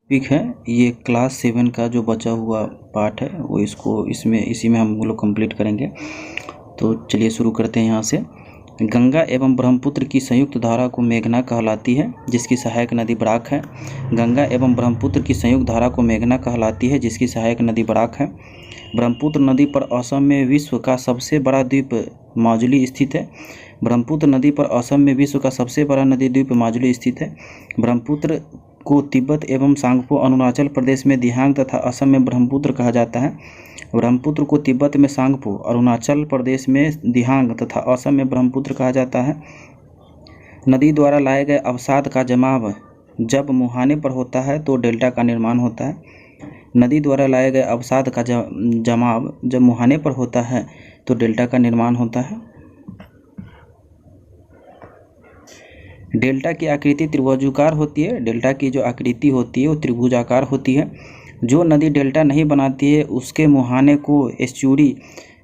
Topic है ये class 7 का जो बचा हुआ पार्ट है वो इसी में हम लोग कंप्लीट करेंगे। तो चलिए शुरू करते हैं यहाँ से। गंगा एवं ब्रह्मपुत्र की संयुक्त धारा को मेघना कहलाती है, जिसकी सहायक नदी बराक है। गंगा एवं ब्रह्मपुत्र की संयुक्त धारा को मेघना कहलाती है, जिसकी सहायक नदी बराक है। ब्रह्मपुत्र नदी पर असम में विश्व का सबसे बड़ा द्वीप माजुली स्थित है। ब्रह्मपुत्र नदी पर असम में विश्व का सबसे बड़ा नदी द्वीप माजुली स्थित है। ब्रह्मपुत्र को तिब्बत एवं सांगपो अरुणाचल प्रदेश में दिहांग तथा असम में ब्रह्मपुत्र कहा जाता है। ब्रह्मपुत्र को तिब्बत में सांगपो, अरुणाचल प्रदेश में दिहांग तथा असम में ब्रह्मपुत्र कहा जाता है। नदी द्वारा लाए गए अवसाद का जमाव जब मुहाने पर होता है तो डेल्टा का निर्माण होता है। नदी द्वारा लाए गए अवसाद का जमाव जब मुहाने पर होता है तो डेल्टा का निर्माण होता है। डेल्टा की आकृति त्रिभुजाकार होती है। डेल्टा की जो आकृति होती है वो त्रिभुजाकार होती है। जो नदी डेल्टा नहीं बनाती है उसके मुहाने को एस्चुरी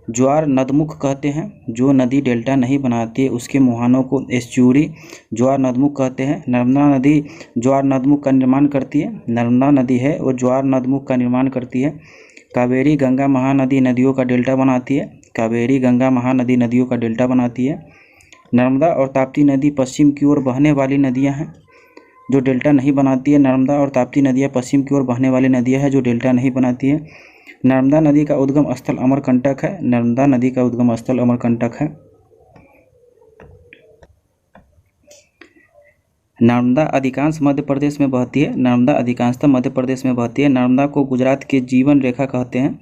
ज्वार नदमुख कहते हैं। जो नदी डेल्टा नहीं बनाती है उसके मुहानों को एस्चुरी ज्वार नदमुख कहते हैं। नर्मदा नदी ज्वार नदमुख का निर्माण करती है। नर्मदा नदी है वो ज्वार नदमुख का निर्माण करती है। कावेरी गंगा महानदी नदियों का डेल्टा बनाती है। कावेरी गंगा महानदी नदियों का डेल्टा बनाती है। नर्मदा और ताप्ती नदी पश्चिम की ओर बहने वाली नदियां हैं जो डेल्टा नहीं बनाती है। नर्मदा और ताप्ती नदियां पश्चिम की ओर बहने वाली नदियां हैं जो डेल्टा नहीं बनाती है। नर्मदा नदी का उद्गम स्थल अमरकंटक है। नर्मदा नदी का उद्गम स्थल अमरकंटक है। नर्मदा अधिकांश मध्य प्रदेश में बहती है। नर्मदा अधिकांशतः मध्य प्रदेश में बहती है। नर्मदा को गुजरात के जीवन रेखा कहते हैं।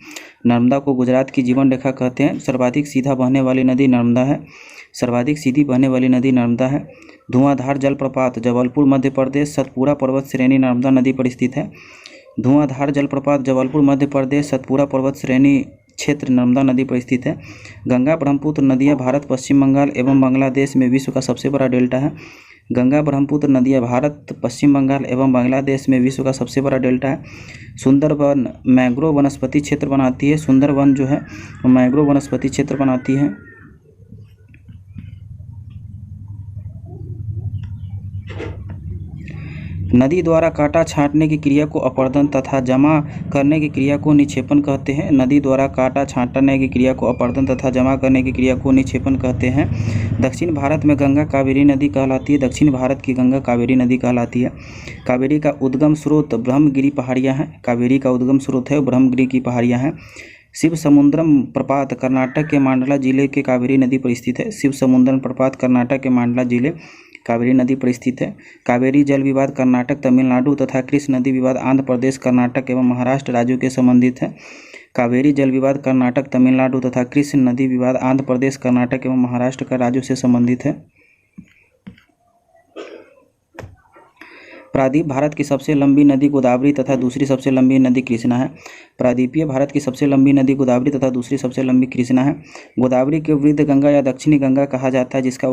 नर्मदा को गुजरात की जीवन रेखा कहते हैं। सर्वाधिक सीधा बहने वाली नदी नर्मदा है। सर्वाधिक सीधी बहने वाली नदी नर्मदा है। धुआंधार जलप्रपात जबलपुर मध्य प्रदेश सतपुरा पर्वत श्रेणी नर्मदा नदी पर स्थित है। धुआंधार जलप्रपात जबलपुर मध्य प्रदेश सतपुरा पर्वत श्रेणी क्षेत्र नर्मदा नदी पर स्थित है। गंगा ब्रह्मपुत्र नदियाँ भारत, पश्चिम बंगाल एवं बांग्लादेश में विश्व का सबसे बड़ा डेल्टा है। गंगा ब्रह्मपुत्र नदियाँ भारत, पश्चिम बंगाल एवं बांग्लादेश में विश्व का सबसे बड़ा डेल्टा है। सुंदरवन मैंग्रोव वनस्पति क्षेत्र बनाती है। सुंदरवन जो है मैंग्रोव वनस्पति क्षेत्र बनाती है। नदी द्वारा काटा छांटने की क्रिया को अपर्दन तथा जमा करने की क्रिया को निक्षेपण कहते हैं। नदी द्वारा काटा छांटने की क्रिया को अपर्दन तथा जमा करने की क्रिया को निक्षेपण कहते हैं। दक्षिण भारत में गंगा कावेरी नदी कहलाती है। दक्षिण भारत की गंगा कावेरी नदी कहलाती है। कावेरी का उद्गम स्रोत ब्रह्मगिरी पहाड़ियाँ हैं। कावेरी का उद्गम स्रोत है ब्रह्मगिरी की पहाड़ियाँ हैं। शिव समुद्रम प्रपात कर्नाटक के मांडला जिले के कावेरी नदी पर स्थित है। शिव समुद्रम प्रपात कर्नाटक के मांडला जिले कावेरी नदी पर स्थित है। कावेरी जल विवाद कर्नाटक, तमिलनाडु तथा कृष्ण नदी विवाद आंध्र प्रदेश, कर्नाटक एवं महाराष्ट्र राज्यों के संबंधित है। कावेरी जल विवाद कर्नाटक, तमिलनाडु तथा कृष्ण नदी विवाद आंध्र प्रदेश, कर्नाटक एवं महाराष्ट्र का राज्यों से संबंधित है। प्रादीप भारत की सबसे लंबी नदी गोदावरी तथा दूसरी सबसे लंबी नदी कृष्णा है। प्रादीपीय भारत की सबसे लंबी नदी गोदावरी तथा दूसरी सबसे लंबी कृष्णा है। गोदावरी को वृद्ध गंगा या दक्षिणी गंगा कहा जाता है, जिसका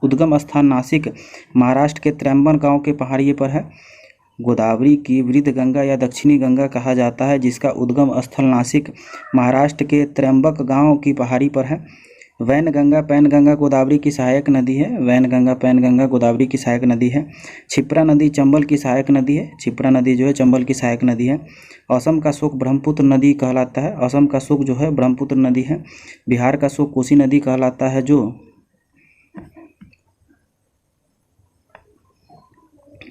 उद्गम स्थान नासिक, महाराष्ट्र के त्रयंबन गांव के पहाड़ी पर है। गोदावरी की वृद्ध गंगा या दक्षिणी गंगा कहा जाता है, जिसका उद्गम स्थल नासिक, महाराष्ट्र के त्रयंबक गांव की पहाड़ी पर है। वैनगंगा पैनगंगा गोदावरी की सहायक नदी है। वैनगंगा पैनगंगा गोदावरी की सहायक नदी है। क्षिप्रा नदी चंबल की सहायक नदी है। क्षिप्रा नदी जो है चंबल की सहायक नदी है। असम का शोक ब्रह्मपुत्र नदी कहलाता है। असम का शोक जो है ब्रह्मपुत्र नदी है। बिहार का शोक कोसी नदी कहलाता है जो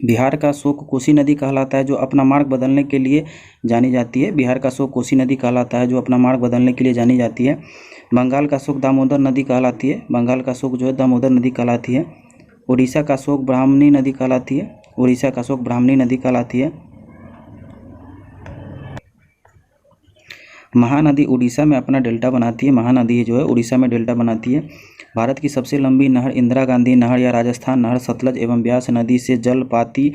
बिहार का शोक कोसी नदी कहलाता है जो अपना मार्ग बदलने के लिए जानी जाती है। बिहार का शोक कोसी नदी कहलाता है जो अपना मार्ग बदलने के लिए जानी जाती है। बंगाल का शोक दामोदर नदी कहलाती है। बंगाल का शोक जो है दामोदर नदी कहलाती है। उड़ीसा का शोक ब्राह्मणी नदी कहलाती है। उड़ीसा का शोक ब्राह्मणी नदी कहलाती है। महानदी उड़ीसा में अपना डेल्टा बनाती है। महानदी जो है उड़ीसा में डेल्टा बनाती है। भारत की सबसे लंबी नहर इंदिरा गांधी नहर या राजस्थान नहर सतलज एवं ब्यास नदी से जलपाती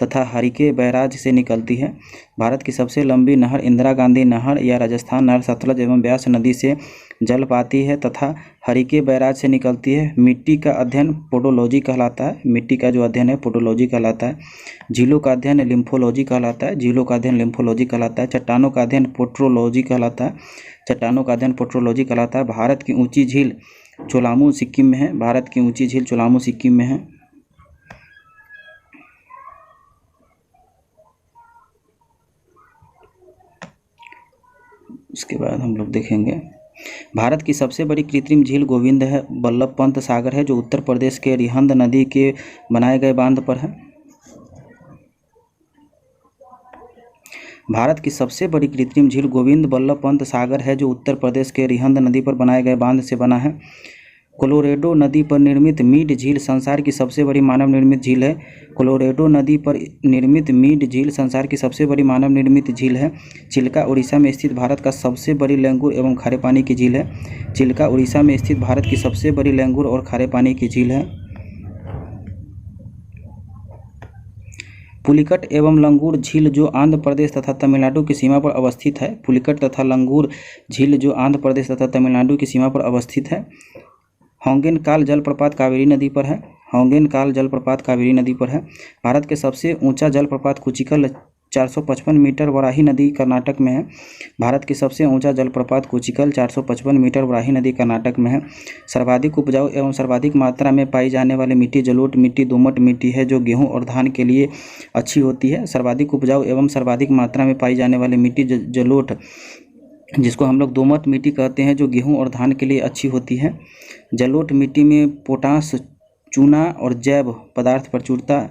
तथा हरिके बैराज से निकलती है। भारत की सबसे लंबी नहर इंदिरा गांधी नहर या राजस्थान नहर सतलज एवं ब्यास नदी से जलपाती है तथा हरिके बैराज से निकलती है। मिट्टी का अध्ययन पोडोलॉजी कहलाता है। मिट्टी का जो अध्ययन है पोडोलॉजी कहलाता है। झीलों का अध्ययन लिम्फोलॉजी कहलाता है। झीलों का अध्ययन लिम्फोलॉजी कहलाता है। चट्टानों का अध्ययन पोट्रोलॉजी कहलाता है। चट्टानों का अध्ययन पोट्रोलॉजी कहलाता है। भारत की ऊंची झील चोलामू सिक्किम में है। भारत की ऊंची झील चोलामू सिक्किम में है। उसके बाद हम लोग देखेंगे भारत की सबसे बड़ी कृत्रिम झील गोविंद है बल्लभ पंत सागर है, जो उत्तर प्रदेश के रिहंद नदी के बनाए गए बांध पर है। भारत की सबसे बड़ी कृत्रिम झील गोविंद बल्लभ पंत सागर है, जो उत्तर प्रदेश के रिहंद नदी पर बनाए गए बांध से बना है। कोलोरेडो नदी पर निर्मित मीड झील संसार की सबसे बड़ी मानव निर्मित झील है। कोलोरेडो नदी पर निर्मित मीड झील संसार की सबसे बड़ी मानव निर्मित झील है। चिल्का उड़ीसा में स्थित भारत का सबसे बड़ी लैंगूर एवं खारे पानी की झील है। चिल्का उड़ीसा में स्थित भारत की सबसे बड़ी लैंगूर और खारे पानी की झील है। पुलिकट एवं लंगूर झील जो आंध्र प्रदेश तथा तमिलनाडु की सीमा पर अवस्थित है। पुलिकट तथा लंगूर झील जो आंध्र प्रदेश तथा तमिलनाडु की सीमा पर अवस्थित है। होंगेनकाल जलप्रपात कावेरी नदी पर है। होंगेनकाल जलप्रपात कावेरी नदी पर है। भारत के सबसे ऊंचा जलप्रपात कुचिकल 455 मीटर वराही नदी कर्नाटक में है। भारत की सबसे ऊंचा जलप्रपात कुचिकल 455 मीटर वराही नदी कर्नाटक में है। सर्वाधिक उपजाऊ एवं सर्वाधिक मात्रा में पाई जाने वाली मिट्टी जलोढ़ मिट्टी दोमट मिट्टी है, जो गेहूं और धान के लिए अच्छी होती है। सर्वाधिक उपजाऊ एवं सर्वाधिक मात्रा में पाई जाने वाली मिट्टी जलोढ़, जिसको हम लोग दोमट मिट्टी कहते हैं, जो गेहूं और धान के लिए अच्छी होती है। जलोढ़ मिट्टी में पोटाश, चूना और जैव पदार्थ प्रचुरता,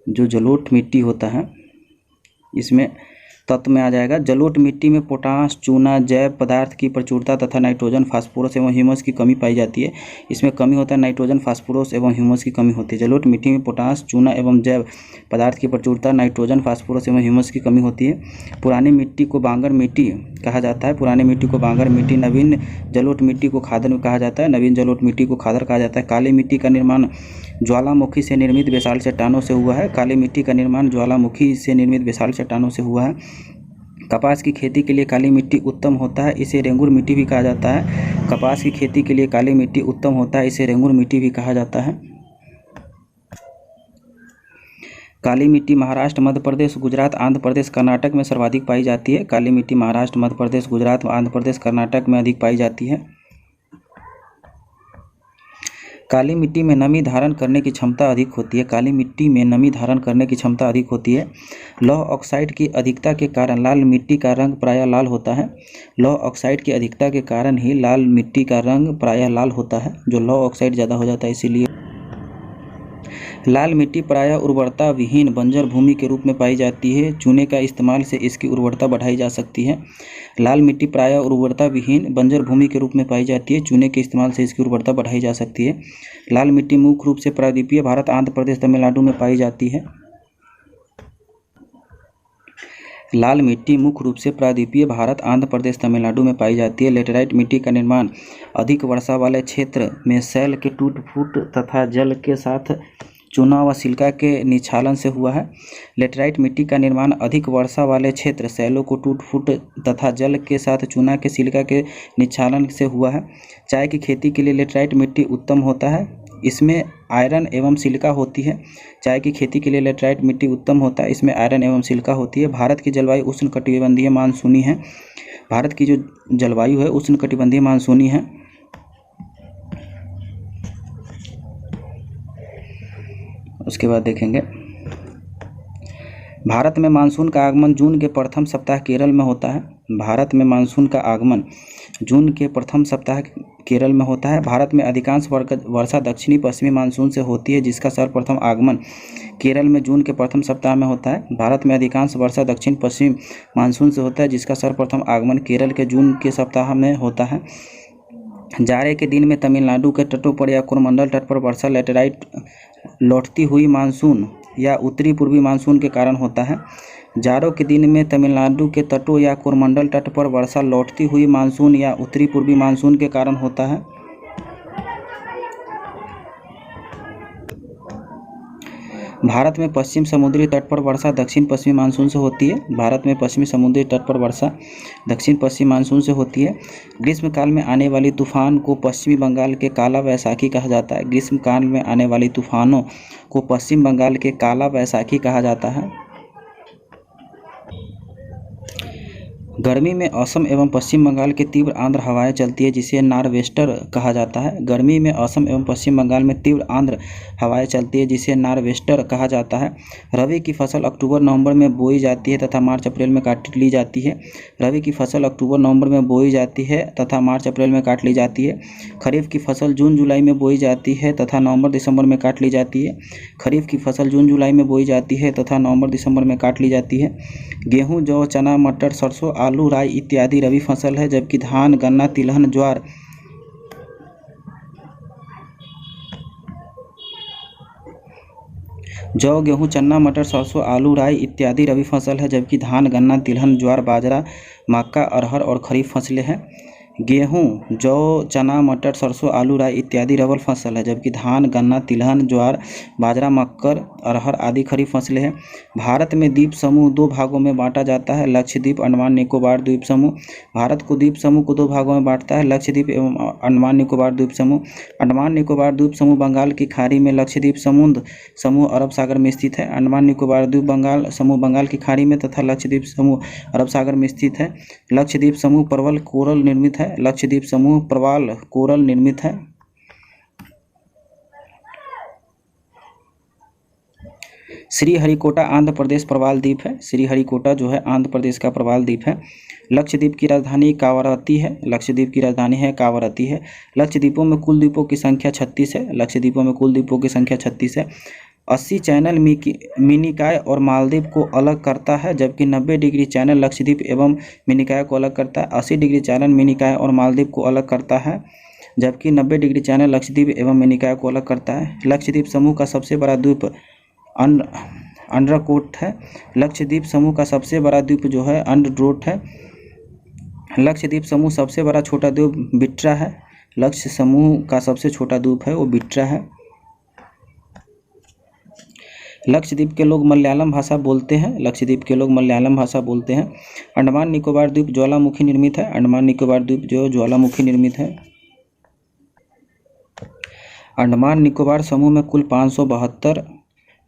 जो जलोढ़ मिट्टी होता है इसमें तत्व में आ जाएगा। जलोढ़ मिट्टी में पोटाश, चूना, जैव पदार्थ की प्रचुरता तथा नाइट्रोजन, फास्फोरस एवं ह्यूमस की कमी पाई जाती है। इसमें कमी होता है नाइट्रोजन, फास्फोरस एवं ह्यूमस की कमी होती है। जलोढ़ मिट्टी में पोटाश, चूना एवं जैव पदार्थ की प्रचुरता, नाइट्रोजन, फास्फोरस एवं ह्यूमस की कमी होती है। पुरानी मिट्टी को बांगर मिट्टी कहा जाता है। पुरानी मिट्टी को बांगर मिट्टी। नवीन जलोढ़ मिट्टी को खादर कहा जाता है। नवीन जलोढ़ मिट्टी को खादर कहा जाता है। काली मिट्टी का निर्माण ज्वालामुखी से निर्मित बेसाल्ट चट्टानों से हुआ है। काली मिट्टी का निर्माण ज्वालामुखी से निर्मित बेसाल्ट चट्टानों से हुआ है। कपास की खेती के लिए काली मिट्टी उत्तम होता है, इसे रेंगुर मिट्टी भी कहा जाता है। कपास की खेती के लिए काली मिट्टी उत्तम होता है, इसे रेंगुर मिट्टी भी कहा जाता है। काली मिट्टी महाराष्ट्र, मध्य प्रदेश, गुजरात, आंध्र प्रदेश, कर्नाटक में सर्वाधिक पाई जाती है। काली मिट्टी महाराष्ट्र, मध्य प्रदेश, गुजरात, आंध्र प्रदेश, कर्नाटक में अधिक पाई जाती है। काली मिट्टी में नमी धारण करने की क्षमता अधिक होती है। काली मिट्टी में नमी धारण करने की क्षमता अधिक होती है। लौह ऑक्साइड की अधिकता के कारण लाल मिट्टी का रंग प्रायः लाल होता है। लौह ऑक्साइड की अधिकता के कारण ही लाल मिट्टी का रंग प्रायः लाल होता है, जो लौह ऑक्साइड ज़्यादा हो जाता है इसीलिए। लाल मिट्टी प्रायः उर्वरता विहीन बंजर भूमि के रूप में पाई जाती है। चूने का इस्तेमाल से इसकी उर्वरता बढ़ाई जा सकती है। लाल मिट्टी प्रायः उर्वरता विहीन बंजर भूमि के रूप में पाई जाती है। चूने के इस्तेमाल से इसकी उर्वरता बढ़ाई जा सकती है। लाल मिट्टी मुख्य रूप से प्रायद्वीपीय भारत, आंध्र प्रदेश, तमिलनाडु में पाई जाती है। लाल मिट्टी मुख्य रूप से प्रायद्वीपीय भारत, आंध्र प्रदेश, तमिलनाडु में पाई जाती है। लेटेराइट मिट्टी का निर्माण अधिक वर्षा वाले क्षेत्र में शैल के टूट फूट तथा जल के साथ चूना व सिलिका के निक्षालन से हुआ है। लेटेराइट मिट्टी का निर्माण अधिक वर्षा वाले क्षेत्र, शैलों को टूट फूट तथा जल के साथ चूना के सिलिका के निक्षालन से हुआ है। चाय की खेती के लिए लेटेराइट मिट्टी उत्तम होता है, इसमें आयरन एवं सिलिका होती है। चाय की खेती के लिए लेटेराइट मिट्टी उत्तम होता है, इसमें आयरन एवं सिलिका होती है। भारत की जलवायु उष्णकटिबंधीय मानसूनी है। भारत की जो जलवायु है उष्णकटिबंधीय मानसूनी है। उसके बाद देखेंगे भारत में मानसून का आगमन जून के प्रथम सप्ताह केरल में होता है। भारत में मानसून का आगमन जून के प्रथम सप्ताह केरल में होता है। भारत में अधिकांश वर्षा दक्षिणी पश्चिमी मानसून से होती है, जिसका सर्वप्रथम आगमन केरल में जून के प्रथम सप्ताह में होता है। भारत में अधिकांश वर्षा दक्षिण पश्चिम मानसून से होता है, जिसका सर्वप्रथम आगमन केरल के जून के सप्ताह में होता है। जाड़े के दिन में तमिलनाडु के तटों पर या कोरमंडल तट पर वर्षा लेटेराइट लौटती हुई मानसून या उत्तरी पूर्वी मानसून के कारण होता है। जाड़ों के दिन में तमिलनाडु के तटों या कोरमंडल तट पर वर्षा लौटती हुई मानसून या उत्तरी पूर्वी मानसून के कारण होता है। भारत में पश्चिम समुद्री तट पर वर्षा दक्षिण पश्चिमी मानसून से होती है। भारत में पश्चिमी समुद्री तट पर वर्षा दक्षिण पश्चिमी मानसून से होती है। ग्रीष्मकाल में आने वाली तूफान को पश्चिमी बंगाल के काला वैशाखी कहा जाता है। ग्रीष्मकाल में आने वाली तूफानों को पश्चिम बंगाल के काला वैशाखी कहा जाता है। गर्मी में असम एवं पश्चिम बंगाल के तीव्र आंध्र हवाएं चलती है जिसे नॉर्वेस्टर कहा जाता है। गर्मी में असम एवं पश्चिम बंगाल में तीव्र आंध्र हवाएं चलती है जिसे नॉर्वेस्टर कहा जाता है। रबी की फसल अक्टूबर नवंबर में बोई जाती है तथा मार्च अप्रैल में काट ली जाती है। रबी की फसल अक्टूबर नवंबर में बोई जाती है तथा मार्च अप्रैल में काट ली जाती है। खरीफ की फसल जून जुलाई में बोई जाती है तथा नवंबर दिसंबर में काट ली जाती है। खरीफ की फसल जून जुलाई में बोई जाती है तथा नवंबर दिसंबर में काट ली जाती है। गेहूं, जौ, चना, मटर, सरसों, आलू, राई इत्यादि रबी फसल है, जबकि धान, गन्ना, तिलहन, ज्वार जौ, गेहूं, चना, मटर, सरसों, आलू, राई इत्यादि रबी फसल है, जबकि धान, गन्ना, तिलहन, ज्वार, बाजरा, मक्का, अरहर और खरीफ फसलें हैं। गेहूं, जौ, चना, मटर, सरसों, आलू, राई इत्यादि रबी फसल है, जबकि धान, गन्ना, तिलहन, ज्वार, बाजरा, मक्कर, अरहर आदि खरीफ फसलें हैं। भारत में द्वीप समूह दो भागों में बांटा जाता है, लक्षद्वीप, अंडमान निकोबार द्वीप समूह। भारत को द्वीप समूह को दो भागों में बांटता है, लक्षद्वीप एवं अंडमान निकोबार द्वीप समूह। अंडमान निकोबार द्वीप समूह बंगाल की खाड़ी में, लक्षद्वीप समुद्र समूह अरब सागर में स्थित है। अंडमान निकोबार द्वीप बंगाल समूह बंगाल की खाड़ी में तथा लक्षद्वीप समूह अरब सागर में स्थित है। लक्षद्वीप समूह प्रबल कोरल निर्मित है। लक्षद्वीप समूह प्रवाल कोरल निर्मित है। श्रीहरिकोटा आंध्र प्रदेश प्रवाल द्वीप है। श्रीहरिकोटा जो है आंध्र प्रदेश का प्रवाल द्वीप है। लक्षद्वीप की राजधानी कावारत्ती है। लक्षद्वीप की राजधानी है कावारत्ती है। लक्षद्वीपों में कुल द्वीपों की संख्या 36 है। लक्षद्वीपों में कुल द्वीपों की संख्या 36 है। 80 चैनल मिनिकॉय और मालदीव को अलग करता है, जबकि 90 डिग्री चैनल लक्षद्वीप एवं मिनिकॉय को अलग करता है। 80 डिग्री चैनल मिनिकॉय और मालदीव को अलग करता है, जबकि 90 डिग्री चैनल लक्षद्वीप एवं मिनिकॉय को अलग करता है। लक्षद्वीप समूह का सबसे बड़ा द्वीप अंडरकोट है। लक्षद्वीप समूह का सबसे बड़ा द्वीप जो है अंडरकोट है। लक्षद्वीप समूह सबसे बड़ा छोटा द्वीप बिट्रा है। लक्ष्य समूह का सबसे छोटा द्वीप है वो बिट्रा है। लक्षद्वीप के लोग मलयालम भाषा बोलते हैं। लक्षद्वीप के लोग मलयालम भाषा बोलते हैं। अंडमान निकोबार द्वीप ज्वालामुखी निर्मित है। अंडमान निकोबार द्वीप जो ज्वालामुखी निर्मित है। अंडमान निकोबार समूह में कुल 572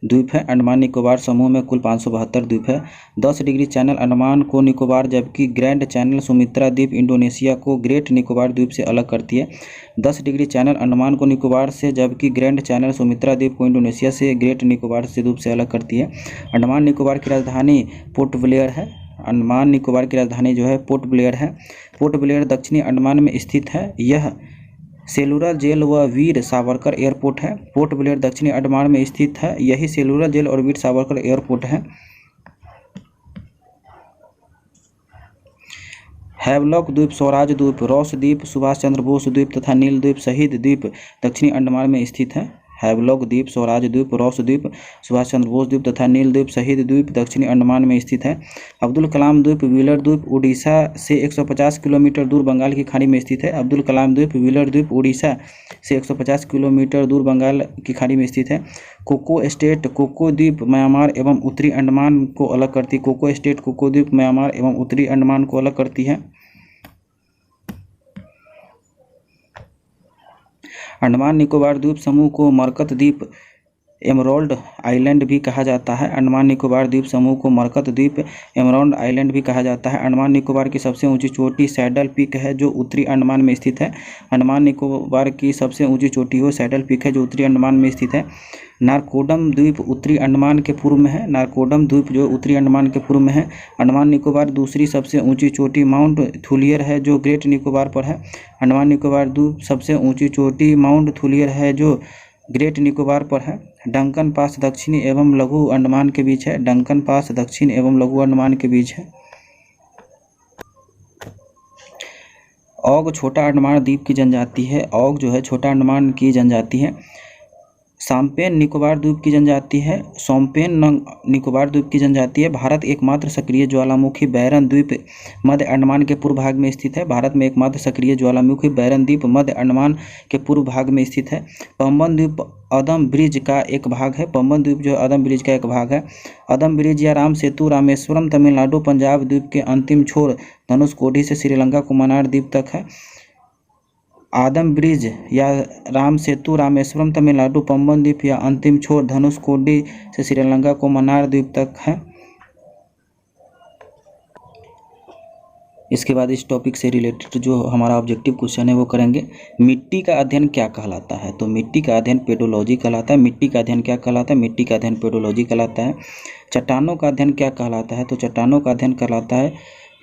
द्वीप है। अंडमान निकोबार समूह में कुल 572 द्वीप है। 10 डिग्री चैनल अंडमान को निकोबार, जबकि ग्रैंड चैनल सुमित्रा द्वीप इंडोनेशिया को ग्रेट निकोबार द्वीप से अलग करती है। 10 डिग्री चैनल अंडमान को निकोबार से, जबकि ग्रैंड चैनल सुमित्रा द्वीप को इंडोनेशिया से ग्रेट निकोबार से द्वीप से अलग करती है। अंडमान निकोबार की राजधानी पोर्ट ब्लेयर है। अंडमान निकोबार की राजधानी जो है पोर्ट ब्लेयर है। पोर्ट ब्लेयर दक्षिणी अंडमान में स्थित है। यह सेलुलर जेल व वीर सावरकर एयरपोर्ट है। पोर्ट ब्लेयर दक्षिणी अंडमान में स्थित है। यही सेलुलर जेल और वीर सावरकर एयरपोर्ट है। हैवलॉक द्वीप, स्वराज द्वीप, रॉस द्वीप, सुभाष चंद्र बोस द्वीप तथा नील द्वीप शहीद द्वीप दक्षिणी अंडमान में स्थित है। हैवलॉक द्वीप, स्वराज द्वीप, रॉस द्वीप, सुभाष चंद्र बोस द्वीप तथा नील द्वीप शहीद द्वीप दक्षिणी अंडमान में स्थित है। अब्दुल कलाम द्वीप, व्हीलर द्वीप उड़ीसा से 150 किलोमीटर दूर बंगाल की खाड़ी में स्थित है। अब्दुल कलाम द्वीप, व्हीलर द्वीप उड़ीसा से 150 किलोमीटर दूर बंगाल की खाड़ी में स्थित है। कोको स्टेट, कोको द्वीप म्यांमार एवं उत्तरी अंडमान को अलग करती है। कोको स्टेट, कोको द्वीप म्यांमार एवं उत्तरी अंडमान को अलग करती है। अंडमान निकोबार द्वीप समूह को मरकत द्वीप, एमरोल्ड आइलैंड भी कहा जाता है। अंडमान निकोबार द्वीप समूह को मरकत द्वीप, एमरोल्ड आइलैंड भी कहा जाता है। अंडमान निकोबार की सबसे ऊंची चोटी सैडल पीक है जो उत्तरी अंडमान में स्थित है। अंडमान निकोबार की सबसे ऊंची चोटी वो सैडल पीक है जो उत्तरी अंडमान में स्थित है। नारकोडम द्वीप उत्तरी अंडमान के पूर्व में है। नारकोडम द्वीप जो उत्तरी अंडमान के पूर्व में है। अंडमान निकोबार दूसरी सबसे ऊंची चोटी माउंट थुलियर है जो ग्रेट निकोबार पर है। अंडमान निकोबार द्वीप सबसे ऊंची चोटी माउंट थुलियर है जो ग्रेट निकोबार पर है। डंकन पास दक्षिणी एवं लघु अंडमान के बीच है। डंकन पास दक्षिण एवं लघु अंडमान के बीच है। औग छोटा अंडमान द्वीप की जनजाति है। औग जो है छोटा अंडमान की जनजाति है। साम्पेन निकोबार द्वीप की जनजाति है। सोम्पेन निकोबार द्वीप की जनजाति है। भारत एकमात्र सक्रिय ज्वालामुखी बैरन द्वीप मध्य अंडमान के पूर्व भाग में स्थित है। भारत में एकमात्र सक्रिय ज्वालामुखी बैरन द्वीप मध्य अंडमान के पूर्व भाग में स्थित है। पंबन द्वीप अदम ब्रिज का एक भाग है। पंबन द्वीप जो अदम ब्रिज का एक भाग है। अदम ब्रिज या राम सेतु रामेश्वरम तमिलनाडु पंजाब द्वीप के अंतिम छोर धनुषकोडी से श्रीलंका को मन्नार द्वीप तक है। आदम ब्रिज या राम सेतु रामेश्वरम तमिलनाडु पंबन द्वीप या अंतिम छोर धनुषकोडी से श्रीलंका को मन्नार द्वीप तक है। इसके बाद इस टॉपिक से रिलेटेड जो हमारा ऑब्जेक्टिव क्वेश्चन है वो करेंगे। मिट्टी का अध्ययन क्या कहलाता है? तो मिट्टी का अध्ययन पेडोलॉजी कहलाता है। मिट्टी का अध्ययन क्या कहलाता है? मिट्टी का अध्ययन पेडोलॉजी कहलाता है। चट्टानों का अध्ययन क्या कहलाता है? तो चट्टानों का अध्ययन कहलाता है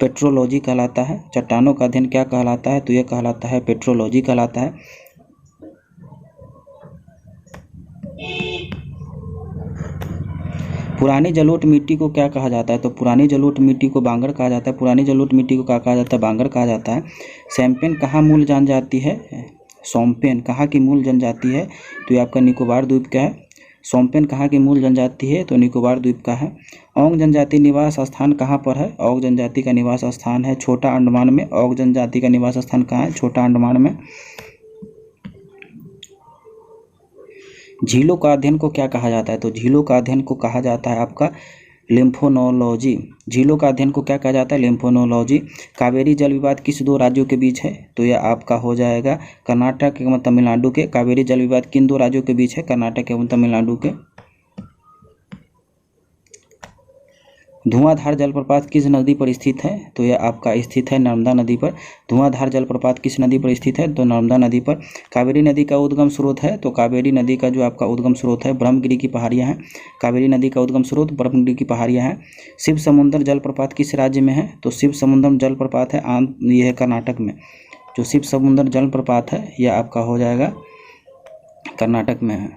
पेट्रोलॉजी कहलाता है। चट्टानों का अध्ययन क्या कहलाता है? तो यह कहलाता है पेट्रोलॉजी कहलाता है। पुरानी जलोढ़ मिट्टी को क्या कहा जाता है? तो पुरानी जलोढ़ मिट्टी को बांगर कहा जाता है। पुरानी जलोढ़ मिट्टी को क्या कहा जाता है? बांगर कहा जाता है। सैम्पेन कहाँ मूल जनजाति है? सोम्पेन कहाँ की मूल जनजाति है? तो ये आपका निकोबार द्वीप का है। सोम्पेन कहाँ की मूल जनजाति है? तो निकोबार द्वीप का है। औंग जनजाति निवास स्थान कहाँ पर है? औंग जनजाति का निवास स्थान है छोटा अंडमान में। औंग जनजाति का निवास स्थान कहाँ है? छोटा अंडमान में। झीलों का अध्ययन को क्या कहा जाता है? तो झीलों का अध्ययन को कहा जाता है आपका लिम्फोनोलॉजी। झीलों का अध्ययन को क्या कहा जाता है? लिम्फोनोलॉजी। कावेरी जल विवाद किस दो राज्यों के बीच है? तो यह आपका हो जाएगा कर्नाटक एवं तमिलनाडु के। कावेरी जल विवाद किन दो राज्यों के बीच है? कर्नाटक एवं तमिलनाडु के। धुआंधार जलप्रपात किस नदी पर स्थित है? तो यह आपका स्थित है नर्मदा नदी पर। धुआंधार जलप्रपात किस नदी पर स्थित है? तो नर्मदा नदी पर। कावेरी नदी का उद्गम स्रोत है? तो कावेरी नदी का जो आपका उद्गम स्रोत है ब्रह्मगिरी की पहाड़ियाँ हैं। कावेरी नदी का उद्गम स्रोत ब्रह्मगिरी की पहाड़ियाँ हैं। शिव समुद्र जलप्रपात किस राज्य में है? तो शिव समुद्र जलप्रपात है ये है कर्नाटक में। जो शिव समुद्र जलप्रपात है यह आपका हो जाएगा कर्नाटक में है।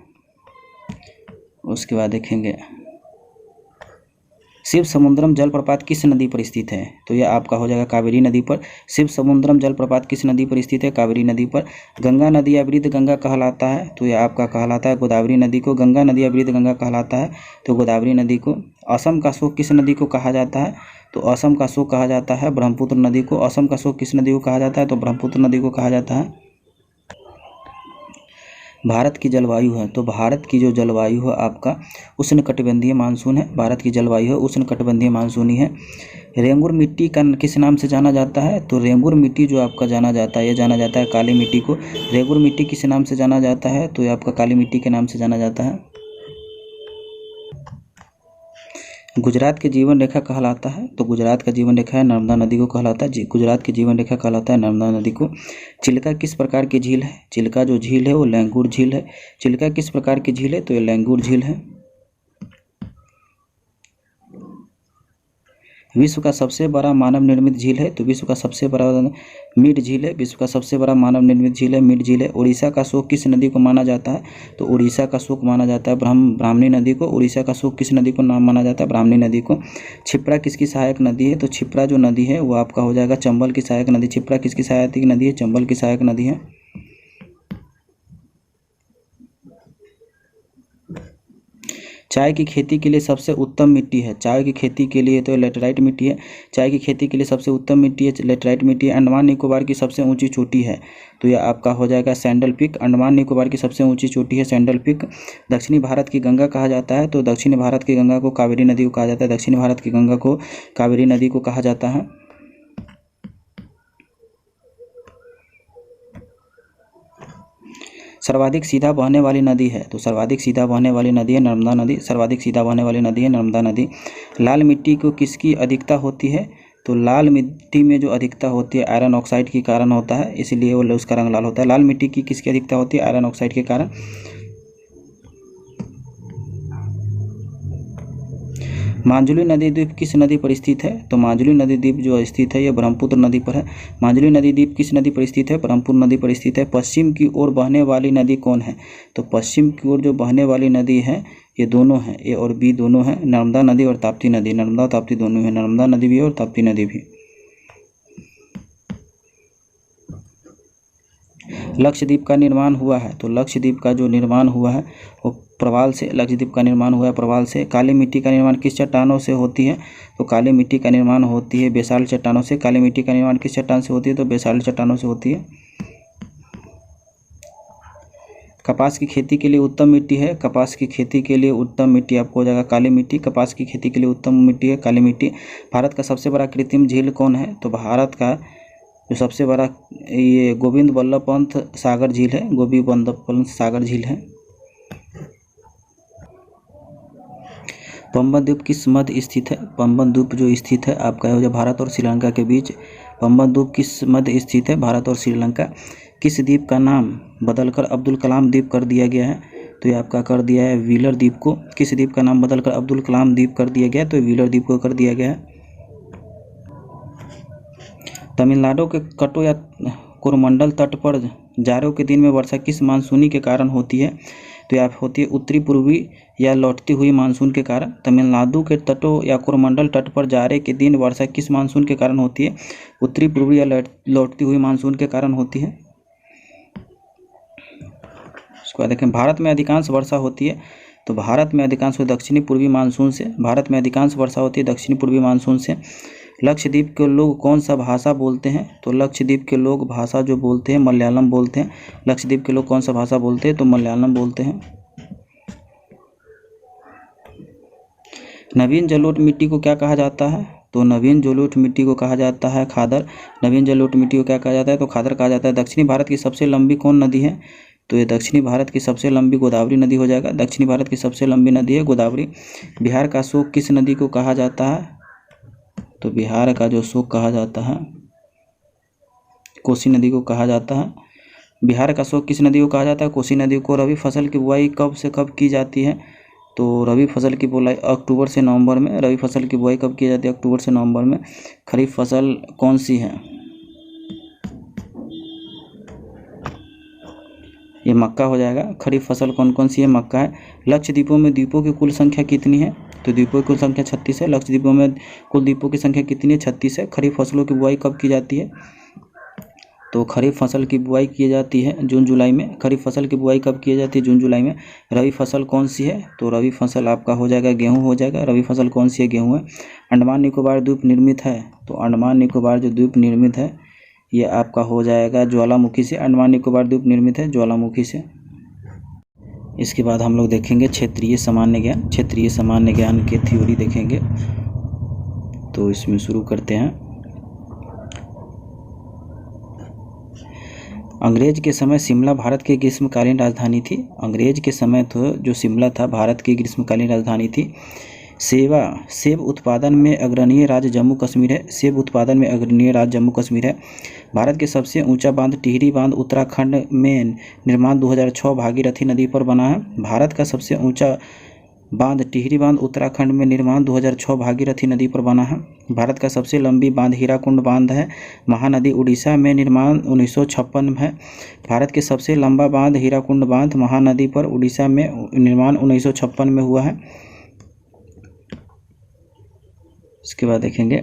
उसके बाद देखेंगे शिव समुद्रम जलप्रपात किस नदी पर स्थित है? तो यह आपका हो जाएगा कावेरी नदी पर। शिव समुद्रम जलप्रपात किस नदी पर स्थित है? कावेरी नदी पर। गंगा नदी अवृद्ध गंगा कहलाता है? तो यह आपका कहलाता है गोदावरी नदी को। गंगा नदी अवृद्ध गंगा कहलाता है तो गोदावरी नदी को। असम का शोक किस नदी को कहा जाता है? तो असम का शोक कहा जाता है ब्रह्मपुत्र नदी को। असम का शोक किस नदी को कहा जाता है? तो ब्रह्मपुत्र नदी को कहा जाता है। भारत की जलवायु है, तो भारत की जो जलवायु है आपका उष्णकटिबंधीय मानसून है। भारत की जलवायु है उष्णकटिबंधीय मानसूनी है। रेंगुर मिट्टी का किस नाम से जाना जाता है? तो रेंगुर मिट्टी जो आपका जाना जाता है, यह जाना जाता है काली मिट्टी को। रेंगुर मिट्टी किस नाम से जाना जाता है? तो ये आपका काली मिट्टी के नाम से जाना जाता है। गुजरात की जीवन रेखा कहलाता है, तो गुजरात का जीवन रेखा है नर्मदा नदी को कहलाता है। गुजरात की जीवन रेखा कहलाता है नर्मदा नदी को। चिल्का किस प्रकार की झील है? चिल्का जो झील है वो लैंगूर झील है। चिल्का किस प्रकार की झील है? तो ये लैंगूर झील है। विश्व का सबसे बड़ा मानव निर्मित झील है, तो विश्व का सबसे बड़ा मिड झील है। विश्व का सबसे बड़ा मानव निर्मित झील है मिड झील है। उड़ीसा का शोक किस नदी को माना जाता है? तो उड़ीसा का शोक माना जाता है ब्राह्मणी नदी को। उड़ीसा का शोक किस नदी को नाम माना जाता है? ब्राह्मणी नदी को। क्षिप्रा किसकी सहायक नदी है? तो क्षिप्रा जो नदी है वो आपका हो जाएगा चंबल की सहायक नदी। क्षिप्रा किसकी सहायक नदी है? चंबल की सहायक नदी है। चाय की खेती के लिए सबसे उत्तम मिट्टी है? चाय की खेती के लिए तो लेटराइट मिट्टी है। चाय की खेती के लिए सबसे उत्तम मिट्टी है लेटराइट मिट्टी है। अंडमान निकोबार की सबसे ऊंची चोटी है, तो यह आपका हो जाएगा सैंडल पीक। अंडमान निकोबार की सबसे ऊंची चोटी है सैंडल पीक। दक्षिणी भारत की गंगा कहा जाता है, तो दक्षिण भारत की गंगा को कावेरी नदी को कहा जाता है। दक्षिण भारत की गंगा को कावेरी नदी को कहा जाता है। सर्वाधिक सीधा बहने वाली नदी है, तो सर्वाधिक सीधा बहने वाली नदी है नर्मदा नदी। सर्वाधिक सीधा बहने वाली नदी है नर्मदा नदी। लाल मिट्टी को किसकी अधिकता होती है? तो लाल मिट्टी में जो अधिकता होती है आयरन ऑक्साइड के कारण होता है, इसलिए वो उसका रंग लाल होता है। लाल मिट्टी की किसकी अधिकता होती है? आयरन ऑक्साइड के कारण। माजुली नदी द्वीप किस नदी पर स्थित है? तो माजुली नदी द्वीप जो स्थित है ये ब्रह्मपुत्र नदी पर है। माजुली नदी द्वीप किस नदी पर स्थित है? ब्रह्मपुत्र नदी पर स्थित है। पश्चिम की ओर बहने वाली नदी कौन है? तो पश्चिम की ओर जो बहने वाली नदी है ये दोनों हैं, ए और बी दोनों हैं, नर्मदा नदी और ताप्ती नदी। नर्मदा और ताप्ती दोनों हैं, नर्मदा नदी भी और ताप्ती नदी भी। लक्षद्वीप का निर्माण हुआ है, तो लक्षद्वीप का जो निर्माण हुआ है वो प्रवाल से। लक्षद्वीप का निर्माण हुआ है प्रवाल से। काली मिट्टी का निर्माण किस चट्टानों से होती है? तो काली मिट्टी का निर्माण होती है बेसाल्ट चट्टानों से। काली मिट्टी का निर्माण किस चट्टान से होती है? तो बेसाल्ट चट्टानों से होती है। कपास की खेती के लिए उत्तम मिट्टी है। कपास की खेती के लिए उत्तम मिट्टी आपको हो जाएगा काली मिट्टी। कपास की खेती के लिए उत्तम मिट्टी है काली मिट्टी। भारत का सबसे बड़ा कृत्रिम झील कौन है? तो भारत का जो सबसे बड़ा ये गोविंद बल्लभ पंत सागर झील है। गोविंद बल्लभ पंत सागर झील है। पंबन द्वीप किस मध्य स्थित है? पंबन द्वीप जो स्थित है आपका हो जाए भारत और श्रीलंका के बीच। पंबन द्वीप किस मध्य स्थित है? भारत और श्रीलंका। किस द्वीप का नाम बदलकर अब्दुल कलाम द्वीप कर दिया गया है? तो ये आपका कर दिया है व्हीलर द्वीप को। किस द्वीप का नाम बदलकर अब्दुल कलाम द्वीप कर दिया गया? तो व्हीलर द्वीप को कर दिया गया है। तमिलनाडु के कटो या कोरोमंडल तट पर जाड़ों के दिन में वर्षा किस मानसूनी के कारण होती है? तो यह होती है उत्तरी पूर्वी या लौटती हुई मानसून के कारण। तमिलनाडु के तटों या कोरोमंडल तट पर जाड़े के दिन वर्षा किस मानसून के कारण होती है? उत्तरी पूर्वी या लौटती हुई मानसून के कारण होती है। इसके बाद देखें भारत में अधिकांश वर्षा होती है। तो भारत में अधिकांश दक्षिणी पूर्वी मानसून से। भारत में अधिकांश वर्षा होती है दक्षिणी पूर्वी मानसून से। लक्षद्वीप के लोग कौन सा भाषा बोलते हैं? तो लक्षद्वीप के लोग भाषा जो बोलते हैं मलयालम बोलते हैं। लक्षद्वीप के लोग कौन सा भाषा बोलते हैं? तो मलयालम बोलते हैं। नवीन जलोढ़ मिट्टी को क्या कहा जाता है? तो नवीन जलोढ़ मिट्टी को कहा जाता है खादर। नवीन जलोढ़ मिट्टी को क्या कहा जाता है? तो खादर कहा जाता है। दक्षिणी भारत की सबसे लंबी कौन नदी है? तो ये दक्षिणी भारत की सबसे लंबी गोदावरी नदी हो जाएगा। दक्षिणी भारत की सबसे लंबी नदी है गोदावरी। बिहार का शोक किस नदी को कहा जाता है? तो बिहार का जो शोक कहा जाता है कोसी नदी को कहा जाता है। बिहार का शोक किस नदी को कहा जाता है? कोसी नदी को। रबी फसल की बुआई कब से कब की जाती है? तो रबी फसल की बुआई अक्टूबर से नवंबर में। रबी फसल की बुआई कब की जाती है? अक्टूबर से नवंबर में। खरीफ फसल कौन सी है? ये मक्का हो जाएगा। खरीफ फसल कौन कौन सी है? मक्का है। लक्षद्वीपों में द्वीपों की कुल संख्या कितनी है? तो द्वीपों की कुल संख्या 36 है। लक्षद्वीपों में कुल द्वीपों की संख्या कितनी है? 36 है। खरीफ फसलों की बुआई कब की जाती है? तो खरीफ फसल की बुआई की जाती है जून जुलाई में। खरीफ फसल की बुआई कब की जाती है? जून जुलाई में। रबी फसल कौन सी है? तो रबी फसल आपका हो जाएगा गेहूँ हो जाएगा। रबी फसल कौन सी है? गेहूँ है। अंडमान निकोबार द्वीप निर्मित है। तो अंडमान निकोबार जो द्वीप निर्मित है ये आपका हो जाएगा ज्वालामुखी से। अंडमान निकोबार द्वीप निर्मित है ज्वालामुखी से। इसके बाद हम लोग देखेंगे क्षेत्रीय सामान्य ज्ञान। क्षेत्रीय सामान्य ज्ञान की थ्योरी देखेंगे। तो इसमें शुरू करते हैं। अंग्रेज के समय शिमला भारत की ग्रीष्मकालीन राजधानी थी। अंग्रेज के समय तो जो शिमला था भारत की ग्रीष्मकालीन राजधानी थी। सेब उत्पादन में अग्रणीय राज्य जम्मू कश्मीर है। सेब उत्पादन में अग्रणीय राज्य जम्मू कश्मीर है। भारत के सबसे ऊंचा बांध टिहरी बांध उत्तराखंड में निर्माण 2006 भागीरथी नदी पर बना है। भारत का सबसे ऊंचा बांध टिहरी बांध उत्तराखंड में निर्माण 2006 भागीरथी नदी पर बना है। भारत का सबसे लंबी बांध हीराकुंड बांध है। महानदी उड़ीसा में निर्माण 1956 में है। भारत के सबसे लंबा बांध हीराकुंड बांध महानदी पर उड़ीसा में निर्माण 1956 में हुआ है। इसके बाद देखेंगे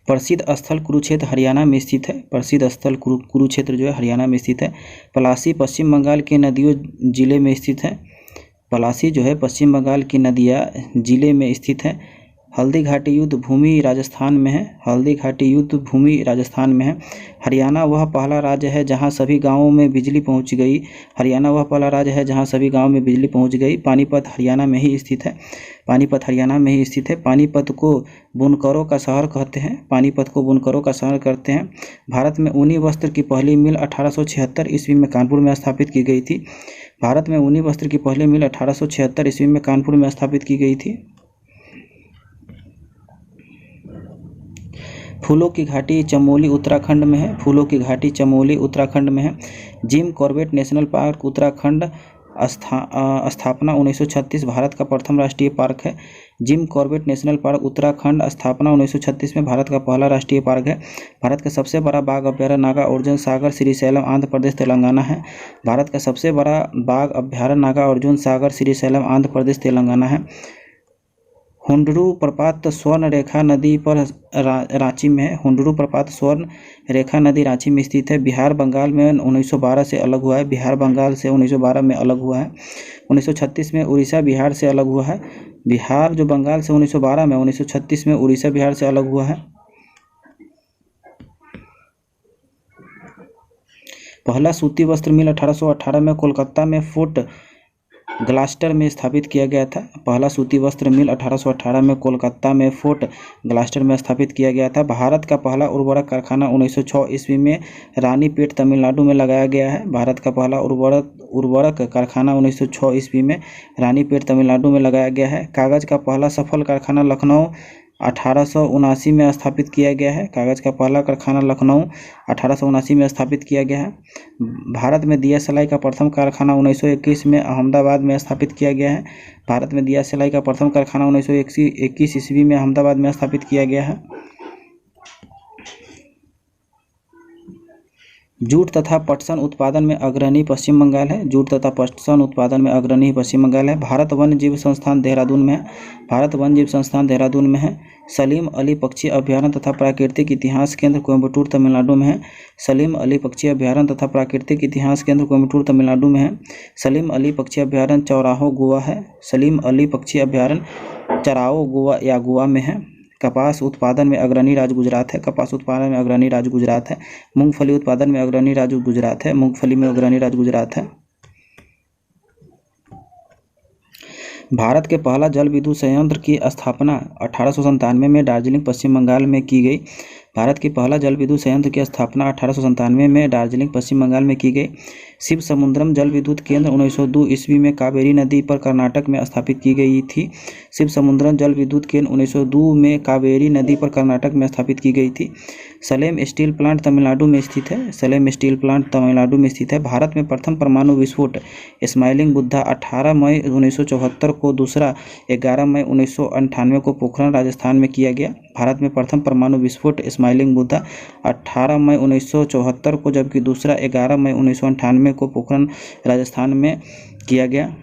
प्रसिद्ध स्थल कुरुक्षेत्र हरियाणा में स्थित है। प्रसिद्ध स्थल कुरुक्षेत्र जो है हरियाणा में स्थित है। पलासी पश्चिम बंगाल के नदियों जिले में स्थित है। पलासी जो है पश्चिम बंगाल की नदिया जिले में स्थित है। हल्दी घाटी युद्ध भूमि राजस्थान में है। हल्दी घाटी युद्ध भूमि राजस्थान में है। हरियाणा वह पहला राज्य है जहां सभी गांवों में बिजली पहुंच गई। हरियाणा वह पहला राज्य है जहां सभी गांवों में बिजली पहुंच गई। पानीपत हरियाणा में ही स्थित है। पानीपत हरियाणा में ही स्थित है। पानीपत को बुनकरों का शहर कहते हैं। पानीपत को बुनकरों का शहर कहते हैं। भारत में ऊनी वस्त्र की पहली मिल 1876 ईस्वी में कानपुर में स्थापित की गई थी। भारत में ऊनी वस्त्र की पहली मिल 1876 ईस्वी में कानपुर में स्थापित की गई थी। फूलों की घाटी चमोली उत्तराखंड में है। फूलों की घाटी चमोली उत्तराखंड में है। Jim Corbett national park Uttarakhand स्थापना 1936 भारत का प्रथम राष्ट्रीय पार्क है। Jim Corbett national park Uttarakhand स्थापना 1936 में भारत का पहला राष्ट्रीय पार्क है। भारत का सबसे बड़ा बाघ अभ्यारण्य नागार्जुन सागर श्रीशैलम आंध्र प्रदेश तेलंगाना है। भारत का सबसे बड़ा बाघ अभ्यारण्य नागार्जुन सागर श्रीशैलम आंध्र प्रदेश तेलंगाना है। हुंडरू प्रपात स्वर्ण रेखा नदी पर रांची में है। हुंडरू प्रपात स्वर्ण रेखा नदी रांची में स्थित है। बिहार बंगाल में 1912 से अलग हुआ है। बिहार बंगाल से 1912 में अलग हुआ है। 1936 में उड़ीसा बिहार से अलग हुआ है। बिहार जो बंगाल से 1912 में 1936 में उड़ीसा बिहार से अलग हुआ है। पहला सूती वस्त्र मिल 1818 में कोलकाता में फोर्ट ग्लास्टर में स्थापित किया गया था। पहला सूती वस्त्र मिल 1818 में कोलकाता में फोर्ट ग्लास्टर में स्थापित किया गया था। भारत का पहला उर्वरक कारखाना 1906 ईस्वी में रानीपेट तमिलनाडु में लगाया गया है। भारत का पहला उर्वरक कारखाना 1906 ईस्वी में रानीपेट तमिलनाडु में लगाया गया है। कागज़ का पहला सफल कारखाना लखनऊ 1879 में स्थापित किया गया है। कागज़ का पहला कारखाना लखनऊ 1879 में स्थापित किया गया है। भारत में दिया सिलाई का प्रथम कारखाना 1921 में अहमदाबाद में स्थापित किया गया है। भारत में दिया सिलाई का प्रथम कारखाना 1921 ईस्वी में अहमदाबाद में स्थापित किया गया है। जूट तथा पटसन उत्पादन में अग्रणी पश्चिम बंगाल है। जूट तथा पटसन उत्पादन में अग्रणी पश्चिम बंगाल है। भारत वन्य जीव संस्थान देहरादून में है। भारत वन्य जीव संस्थान देहरादून में है। सलीम अली पक्षी अभ्यारण्य तथा प्राकृतिक इतिहास केंद्र कोयम्बटूर तमिलनाडु में है। सलीम अली पक्षी अभ्यारण्य तथा प्राकृतिक इतिहास केंद्र कोयम्बटूर तमिलनाडु में है। सलीम अली पक्षी अभ्यारण्य चौराहो गोवा है। सलीम अली पक्षी अभ्यारण्य चराओ गोवा या गोवा में है। कपास उत्पादन में अग्रणी राज्य गुजरात है। कपास उत्पादन में अग्रणी राज्य गुजरात है। मूंगफली उत्पादन में अग्रणी राज्य गुजरात है। मूंगफली में अग्रणी राज्य गुजरात है। भारत के पहला जल विद्युत संयंत्र की स्थापना 1897 में दार्जिलिंग पश्चिम बंगाल में की गई। भारत के पहला जल विद्युत संयंत्र की स्थापना 1897 में दार्जिलिंग पश्चिम बंगाल में की गई। शिव समुद्रम जल विद्युत केंद्र 1902 ईस्वी में कावेरी नदी पर कर्नाटक में स्थापित की गई थी। शिव समुद्रम जल विद्युत केंद्र 1902 में कावेरी नदी पर कर्नाटक में स्थापित की गई थी। सलेम स्टील प्लांट तमिलनाडु में स्थित है। सलेम स्टील प्लांट तमिलनाडु में स्थित है। भारत में प्रथम परमाणु विस्फोट स्माइलिंग बुद्धा 18 मई 1974 को, दूसरा 11 मई 1998 को पोखरण राजस्थान में किया गया। भारत में प्रथम परमाणु विस्फोट स्माइलिंग बुद्धा 18 मई 1974 को, जबकि दूसरा 11 मई 1998 को पोखरण राजस्थान में किया गया।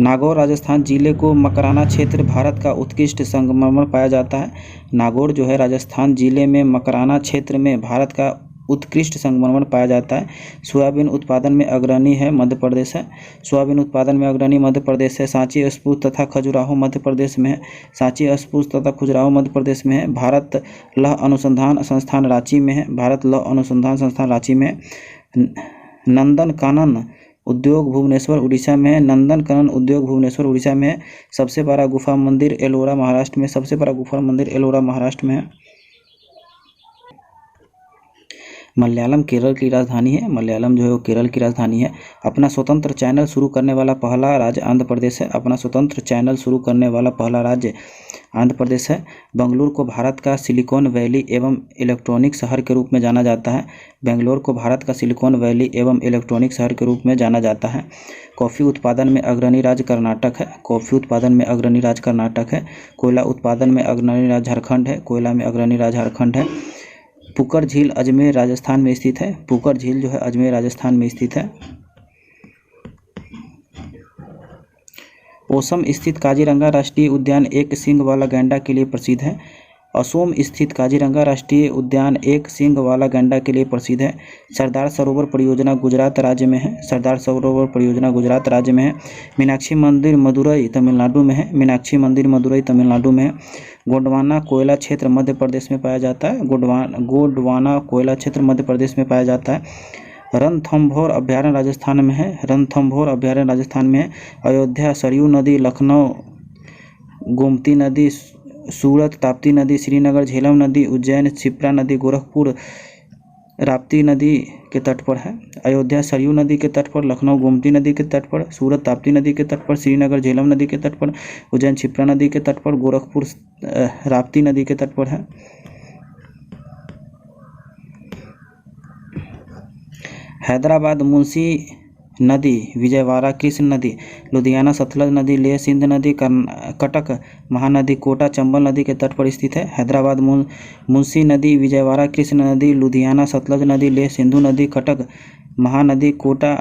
नागौर राजस्थान जिले को मकराना क्षेत्र भारत का उत्कृष्ट संगमरमर पाया जाता है। नागौर जो है राजस्थान जिले में मकराना क्षेत्र में भारत का उत्कृष्ट संगमरमर पाया जाता है। सोयाबीन उत्पादन में अग्रणी है मध्य प्रदेश है। सोयाबीन उत्पादन में अग्रणी मध्य प्रदेश है। सांची स्फूर्त तथा खजुराहो मध्य प्रदेश में है। सांची स्फूर्त तथा खजुराहो मध्य प्रदेश में है। भारत लौह अनुसंधान संस्थान रांची में है। भारत लौह अनुसंधान संस्थान रांची में है। नंदन कानन उद्योग भुवनेश्वर उड़ीसा में है। नंदन कानन उद्योग भुवनेश्वर उड़ीसा में है। सबसे बड़ा गुफा मंदिर एलोरा महाराष्ट्र में। सबसे बड़ा गुफा मंदिर एलोरा महाराष्ट्र में है। मलयालम केरल की राजधानी है। मलयालम जो है वो केरल की राजधानी है। अपना स्वतंत्र चैनल शुरू करने वाला पहला राज्य आंध्र प्रदेश है। अपना स्वतंत्र चैनल शुरू करने वाला पहला राज्य आंध्र प्रदेश है। बेंगलुरु को भारत का सिलिकॉन वैली एवं इलेक्ट्रॉनिक शहर के रूप में जाना जाता है। बेंगलुरु को भारत का सिलिकॉन वैली एवं इलेक्ट्रॉनिक शहर के रूप में जाना जाता है। कॉफ़ी उत्पादन में अग्रणी राज्य कर्नाटक है। कॉफ़ी उत्पादन में अग्रणी राज्य कर्नाटक है। कोयला उत्पादन में अग्रणी राज्य झारखंड है। कोयला में अग्रणी राज्य झारखंड है। पुकर झील अजमेर राजस्थान में स्थित है। पुकर झील जो है अजमेर राजस्थान में स्थित है। ओसम स्थित काजीरंगा राष्ट्रीय उद्यान एक सींग वाला गैंडा के लिए प्रसिद्ध है। असोम स्थित काजीरंगा राष्ट्रीय उद्यान एक सींग वाला गैंडा के लिए प्रसिद्ध है। सरदार सरोवर परियोजना गुजरात राज्य में है। सरदार सरोवर परियोजना गुजरात राज्य में है। मीनाक्षी मंदिर मदुरई तमिलनाडु में है। मीनाक्षी मंदिर मदुरई तमिलनाडु में है। गोंडवाना कोयला क्षेत्र मध्य प्रदेश में पाया जाता है। गोंडवाना कोयला क्षेत्र मध्य प्रदेश में पाया जाता है। रणथंभौर अभ्यारण्य राजस्थान में है। रणथंभौर अभ्यारण्य राजस्थान में है। अयोध्या सरयू नदी, लखनऊ गोमती नदी, सूरत ताप्ती नदी, श्रीनगर झेलम नदी, उज्जैन क्षिप्रा नदी, गोरखपुर राप्ती नदी के तट पर है। अयोध्या सरयू नदी के तट पर, लखनऊ गोमती नदी के तट पर, सूरत ताप्ती नदी के तट पर, श्रीनगर झेलम नदी के तट पर, उज्जैन क्षिप्रा नदी के तट पर, गोरखपुर राप्ती नदी के तट पर है। हैदराबाद मुंशी नदी, विजयवाड़ा कृष्ण नदी, लुधियाना सतलज नदी, लेह सिंध नदी, कटक महानदी, कोटा चंबल नदी के तट पर स्थित है। हैदराबाद मुंशी नदी, विजयवाड़ा कृष्ण नदी, लुधियाना सतलज नदी, लेह सिंधु नदी, कटक महानदी, कोटा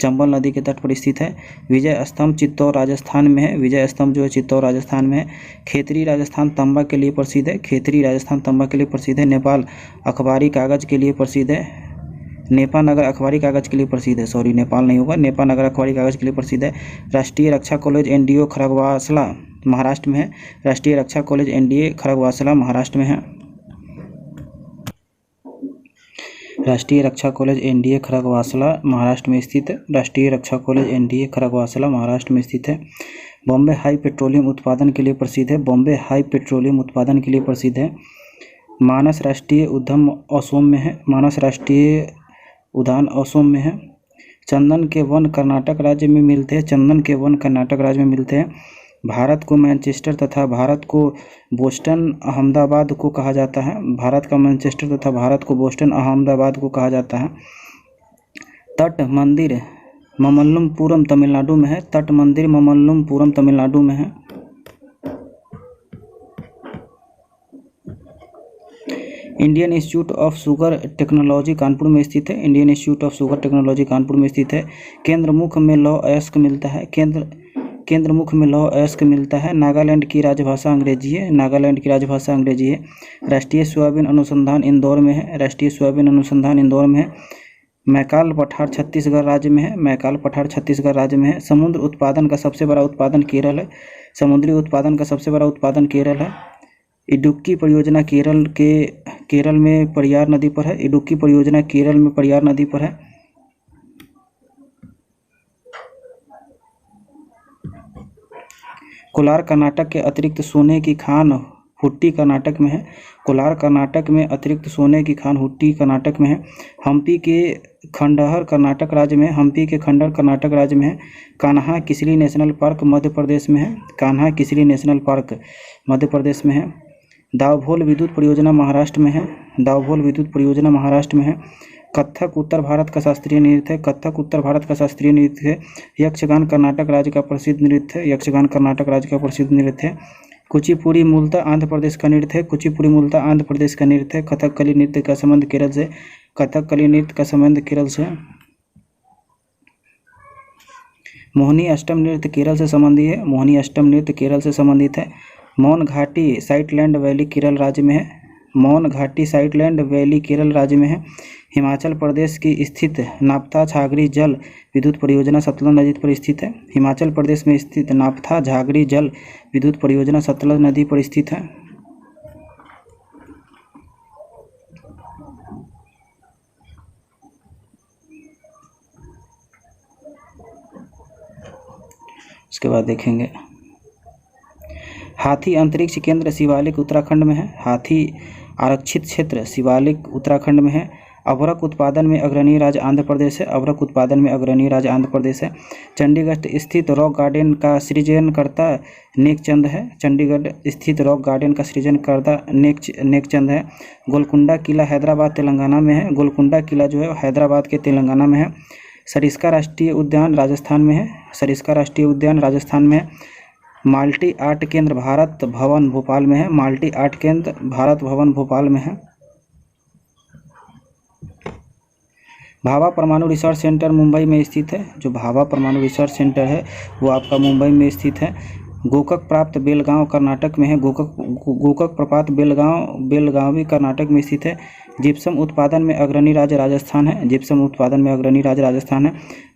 चंबल नदी के तट पर स्थित है। विजय स्तंभ चित्तौड़ राजस्थान में है। विजय स्तंभ जो है चित्तौड़ राजस्थान में है। खेतरी राजस्थान तंबा के लिए प्रसिद्ध है। खेतरी राजस्थान तंबा के लिए प्रसिद्ध है। नेपाल अखबारी कागज के लिए प्रसिद्ध है। नेपा नगर अखबारी कागज के लिए प्रसिद्ध है। सॉरी, नेपाल नहीं होगा, नेपा नगर अखबारी कागज के लिए प्रसिद्ध है। राष्ट्रीय रक्षा कॉलेज एनडीओ खरगवासला महाराष्ट्र में है। राष्ट्रीय रक्षा कॉलेज एनडीए खरगवासला महाराष्ट्र में है। राष्ट्रीय रक्षा कॉलेज एनडीए खड़गवासला महाराष्ट्र में स्थित है। राष्ट्रीय रक्षा कॉलेज एनडीए खड़गवासला महाराष्ट्र में स्थित है। बॉम्बे हाई पेट्रोलियम उत्पादन के लिए प्रसिद्ध है। बॉम्बे हाई पेट्रोलियम उत्पादन के लिए प्रसिद्ध है। मानस राष्ट्रीय उद्यान असम में है। मानस राष्ट्रीय उद्यान असम में है। चंदन के वन कर्नाटक राज्य में मिलते हैं। चंदन के वन कर्नाटक राज्य में मिलते हैं। भारत को मैनचेस्टर तथा भारत को बोस्टन अहमदाबाद को कहा जाता है। भारत का मैनचेस्टर तथा भारत को बोस्टन अहमदाबाद को कहा जाता है। तट मंदिर ममल्लपुरम तमिलनाडु में है। तट मंदिर ममल्लपुरम तमिलनाडु में है। Indian institute of sugar technology Kanpur में स्थित है। Indian institute of sugar technology Kanpur में स्थित है। केंद्र मुख्य में लौह अयस्क मिलता है। केंद्र मुख्य में लौह अयस्क मिलता है। नागालैंड की राजभाषा अंग्रेजी है। नागालैंड की राजभाषा अंग्रेजी है। राष्ट्रीय सोयाबीन अनुसंधान इंदौर में है। राष्ट्रीय सोयाबीन अनुसंधान इंदौर में है। मैकाल पठार छत्तीसगढ़ राज्य में है। मैकाल पठार छत्तीसगढ़ राज्य में है। समुद्र उत्पादन का सबसे बड़ा उत्पादन केरल है। समुद्री उत्पादन का सबसे बड़ा उत्पादन केरल है। इडुक्की परियोजना केरल में परियार नदी पर है। इडुक्की परियोजना केरल में परियार नदी पर है। कोलार कर्नाटक के अतिरिक्त सोने की खान हुट्टी कर्नाटक में है। कोलार कर्नाटक में अतिरिक्त सोने की खान हुट्टी कर्नाटक में है। हम्पी के खंडहर कर्नाटक राज्य में है। हम्पी के खंडहर कर्नाटक राज्य में है। कान्हा किसली नेशनल पार्क मध्य प्रदेश में है। कान्हा किसली नेशनल पार्क मध्य प्रदेश में है। दावभोल विद्युत परियोजना महाराष्ट्र में है। दावभोल विद्युत परियोजना महाराष्ट्र में है। कथक उत्तर भारत का शास्त्रीय नृत्य है। कथक उत्तर भारत का शास्त्रीय नृत्य है। यक्षगान कर्नाटक राज्य का प्रसिद्ध नृत्य है। यक्षगान कर्नाटक राज्य का प्रसिद्ध नृत्य है। कुचिपुड़ी मूलतः आंध्र प्रदेश का नृत्य है। कुचिपुड़ी मूलतः आंध्र प्रदेश का नृत्य है। कथकली नृत्य का संबंध केरल से। कथकली नृत्य का संबंध केरल से। मोहिनी अष्टम नृत्य केरल से संबंधी है। मोहिनी अष्टम नृत्य केरल से संबंधित है। मौन घाटी साइटलैंड वैली केरल राज्य में है। मौन घाटी साइटलैंड वैली केरल राज्य में है। हिमाचल प्रदेश की स्थित नापथा झागरी जल विद्युत परियोजना सतलज नदी पर स्थित है। हिमाचल प्रदेश में स्थित नापथा झागरी जल विद्युत परियोजना सतलज नदी पर स्थित है। उसके बाद देखेंगे हाथी अंतरिक्ष केंद्र शिवालिक उत्तराखंड में है। हाथी आरक्षित क्षेत्र शिवालिक उत्तराखंड में है। अभ्रक उत्पादन में अग्रणी राज्य आंध्र प्रदेश है। अभ्रक उत्पादन में अग्रणी राज्य आंध्र प्रदेश है। चंडीगढ़ स्थित रॉक गार्डन का सृजनकर्ता नेकचंद है। चंडीगढ़ स्थित रॉक गार्डन का सृजनकर्ता नेकचंद है। गोलकुंडा किला हैदराबाद तेलंगाना में है। गोलकुंडा किला जो है हैदराबाद के तेलंगाना में है। सरिस्का राष्ट्रीय उद्यान राजस्थान में है। सरिस्का राष्ट्रीय उद्यान राजस्थान में है। माल्टी आर्ट केंद्र भारत भवन भोपाल में है। माल्टी आर्ट केंद्र भारत भवन भोपाल में है। भाभा परमाणु रिसर्च सेंटर मुंबई में स्थित है। जो भाभा परमाणु रिसर्च सेंटर है वो आपका मुंबई में स्थित है। गोकक प्राप्त बेलगांव कर्नाटक में है। गोकक प्रपात बेलगावी कर्नाटक में स्थित है। जिप्सम उत्पादन में अग्रणी राज्य राजस्थान है। जिप्सम उत्पादन में अग्रणी राज्य राजस्थान है।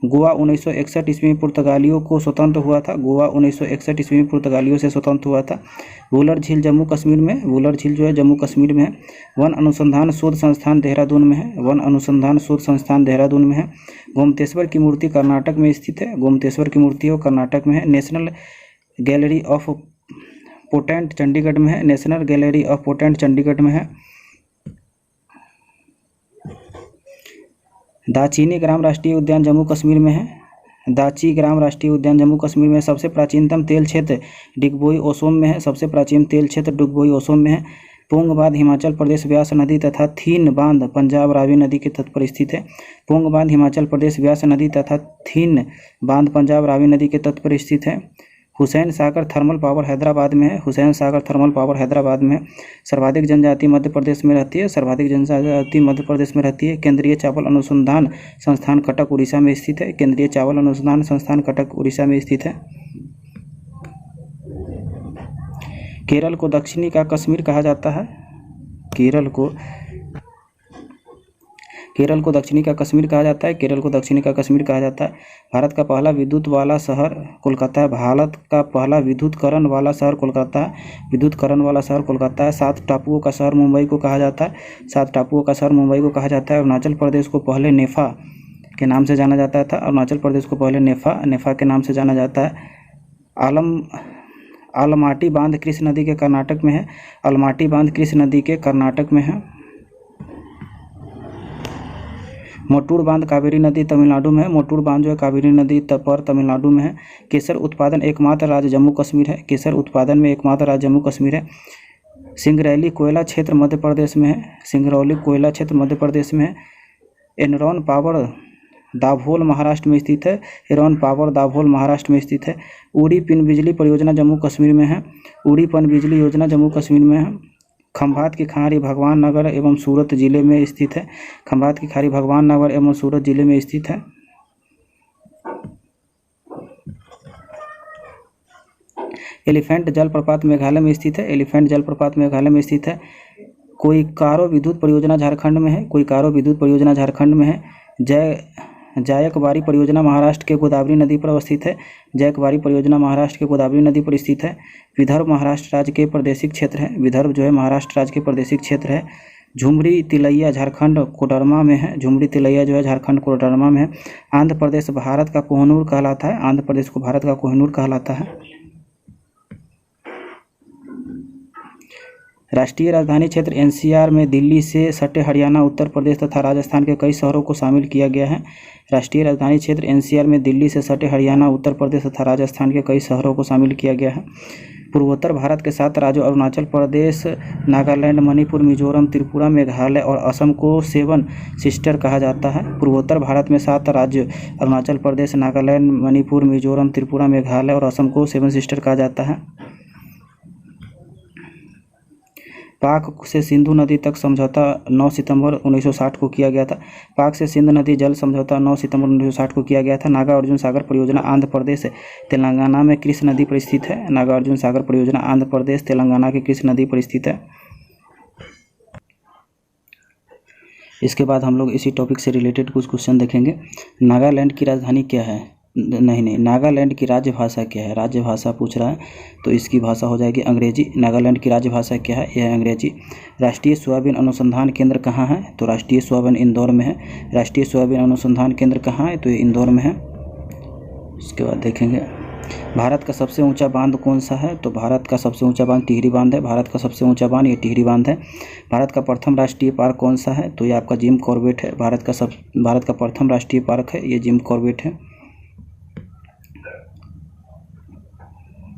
गोवा 1961 ईस्वी में पुर्तगालियों को स्वतंत्र हुआ था। गोवा 1961 ईस्वी में पुर्तगालियों से स्वतंत्र हुआ था। वुलर झील जम्मू कश्मीर में। वुलर झील जो है जम्मू कश्मीर में है। वन अनुसंधान शोध संस्थान देहरादून में है। वन अनुसंधान शोध संस्थान देहरादून में है। गोमतेश्वर की मूर्ति कर्नाटक में स्थित है। गोमतेश्वर की मूर्ति वो कर्नाटक में है। National gallery of potent Chandigarh में है। National gallery of potent Chandigarh में है। दाचीनी ग्राम राष्ट्रीय उद्यान जम्मू कश्मीर में है। दाची ग्राम राष्ट्रीय उद्यान जम्मू कश्मीर में। सबसे प्राचीनतम तेल क्षेत्र डिगबोई ओसोम में है। सबसे प्राचीन तेल क्षेत्र डिगबोई ओसोम में है। पोंग बांध हिमाचल प्रदेश व्यास नदी तथा थीन बांध पंजाब रावी नदी के तट पर स्थित है। पोंग बांध हिमाचल प्रदेश व्यास नदी तथा थीन बांध पंजाब रावी नदी के तट पर स्थित है। हुसैन सागर थर्मल पावर हैदराबाद में है। हुसैन सागर थर्मल पावर हैदराबाद में। सर्वाधिक जनजाति मध्य प्रदेश में रहती है। सर्वाधिक जनजाति मध्य प्रदेश में रहती है। केंद्रीय चावल अनुसंधान संस्थान कटक उड़ीसा में स्थित है। केंद्रीय चावल अनुसंधान संस्थान कटक उड़ीसा में स्थित है। केरल को दक्षिणी का कश्मीर कहा जाता है। केरल को केरल को दक्षिणी का कश्मीर कहा जाता है, केरल को दक्षिणी का कश्मीर कहा जाता है। भारत का पहला विद्युत वाला शहर कोलकाता है, भारत का पहला विद्युतकरण वाला शहर कोलकाता है, विद्युतकरण वाला शहर कोलकाता है। 7 टापुओं का शहर मुंबई को कहा जाता है, 7 टापुओं का शहर मुंबई को कहा जाता है। अरुणाचल प्रदेश को पहले नेफा के नाम से जाना जाता था, अरुणाचल प्रदेश को पहले नेफा के नाम से जाना जाता है। अलमाटी बांध कृष्ण नदी के कर्नाटक में है, अलमाटी बांध कृष्ण नदी के कर्नाटक में है। मोटूर बांध कावेरी नदी तमिलनाडु में है, मोटूर बांध जो है कावेरी नदी पर तमिलनाडु में है। केसर उत्पादन एकमात्र राज्य जम्मू कश्मीर है, केसर उत्पादन में एकमात्र राज्य जम्मू कश्मीर है। सिंगरौली कोयला क्षेत्र मध्य प्रदेश में है, सिंगरौली कोयला क्षेत्र मध्य प्रदेश में है। एनरॉन पावर दाभोल महाराष्ट्र में स्थित है, एनरॉन पावर दाभोल महाराष्ट्र में स्थित है। उड़ी पन बिजली परियोजना जम्मू कश्मीर में है, उड़ी पन बिजली योजना जम्मू कश्मीर में है। खंभात की खाड़ी भगवान नगर एवं सूरत जिले में स्थित है, खंभात की खाड़ी भगवान नगर एवं सूरत जिले में स्थित है। एलिफेंट जलप्रपात मेघालय में स्थित है, एलिफेंट जलप्रपात मेघालय में स्थित है। कोइकारो विद्युत परियोजना झारखंड में है, कोइकारो विद्युत परियोजना झारखंड में है। जायकवाड़ी परियोजना महाराष्ट्र के गोदावरी नदी पर अवस्थित है, जायकवाड़ी परियोजना महाराष्ट्र के गोदावरी नदी पर स्थित है। विदर्भ महाराष्ट्र राज्य के प्रादेशिक क्षेत्र है, विदर्भ जो है महाराष्ट्र राज्य के प्रादेशिक क्षेत्र है। झुमरी तिलैया झारखंड कोडरमा में है, झुमरी तिलैया जो है झारखंड कोडरमा में है। आंध्र प्रदेश भारत का कोहिनूर कहलाता है, आंध्र प्रदेश को भारत का कोहिनूर कहलाता है। राष्ट्रीय राजधानी क्षेत्र एनसीआर में दिल्ली से सटे हरियाणा, उत्तर प्रदेश तथा राजस्थान के कई शहरों को शामिल किया गया है। राष्ट्रीय राजधानी क्षेत्र एनसीआर में दिल्ली से सटे हरियाणा, उत्तर प्रदेश तथा राजस्थान के कई शहरों को शामिल किया गया है। पूर्वोत्तर भारत के 7 राज्यों अरुणाचल प्रदेश, नागालैंड, मणिपुर, मिजोरम, त्रिपुरा, मेघालय और असम को 7 सिस्टर कहा जाता है। पूर्वोत्तर भारत में 7 राज्य अरुणाचल प्रदेश, नागालैंड, मणिपुर, मिजोरम, त्रिपुरा, मेघालय और असम को 7 सिस्टर कहा जाता है। पाक से सिंधु नदी तक समझौता 9 सितंबर 1960 को किया गया था। पाक से सिंध नदी जल समझौता 9 सितंबर 1960 को किया गया था। नागार्जुन सागर परियोजना आंध्र प्रदेश तेलंगाना में कृष्ण नदी पर स्थित है, नागार्जुन सागर परियोजना आंध्र प्रदेश तेलंगाना की कृष्ण नदी पर स्थित है। इसके बाद हम लोग इसी टॉपिक से रिलेटेड कुछ क्वेश्चन देखेंगे। नागालैंड की राजधानी क्या है? नहीं, नागालैंड की राज्य भाषा क्या है? राज्य भाषा पूछ रहा है, तो इसकी भाषा हो जाएगी अंग्रेजी। नागालैंड की राज्य भाषा क्या है? यह है अंग्रेजी। राष्ट्रीय सोयाबीन अनुसंधान केंद्र कहाँ है? तो राष्ट्रीय सोयाबीन इंदौर में है। राष्ट्रीय सोयाबीन अनुसंधान केंद्र कहाँ है? तो ये इंदौर में है। उसके बाद देखेंगे भारत का सबसे ऊंचा बांध कौन सा है? तो भारत का सबसे ऊंचा बांध टिहरी बांध है। भारत का सबसे ऊंचा बांध ये टिहरी बांध है। भारत का प्रथम राष्ट्रीय पार्क कौन सा है? तो ये आपका जिम कॉर्बेट है। भारत का प्रथम राष्ट्रीय पार्क है ये जिम कॉर्बेट है।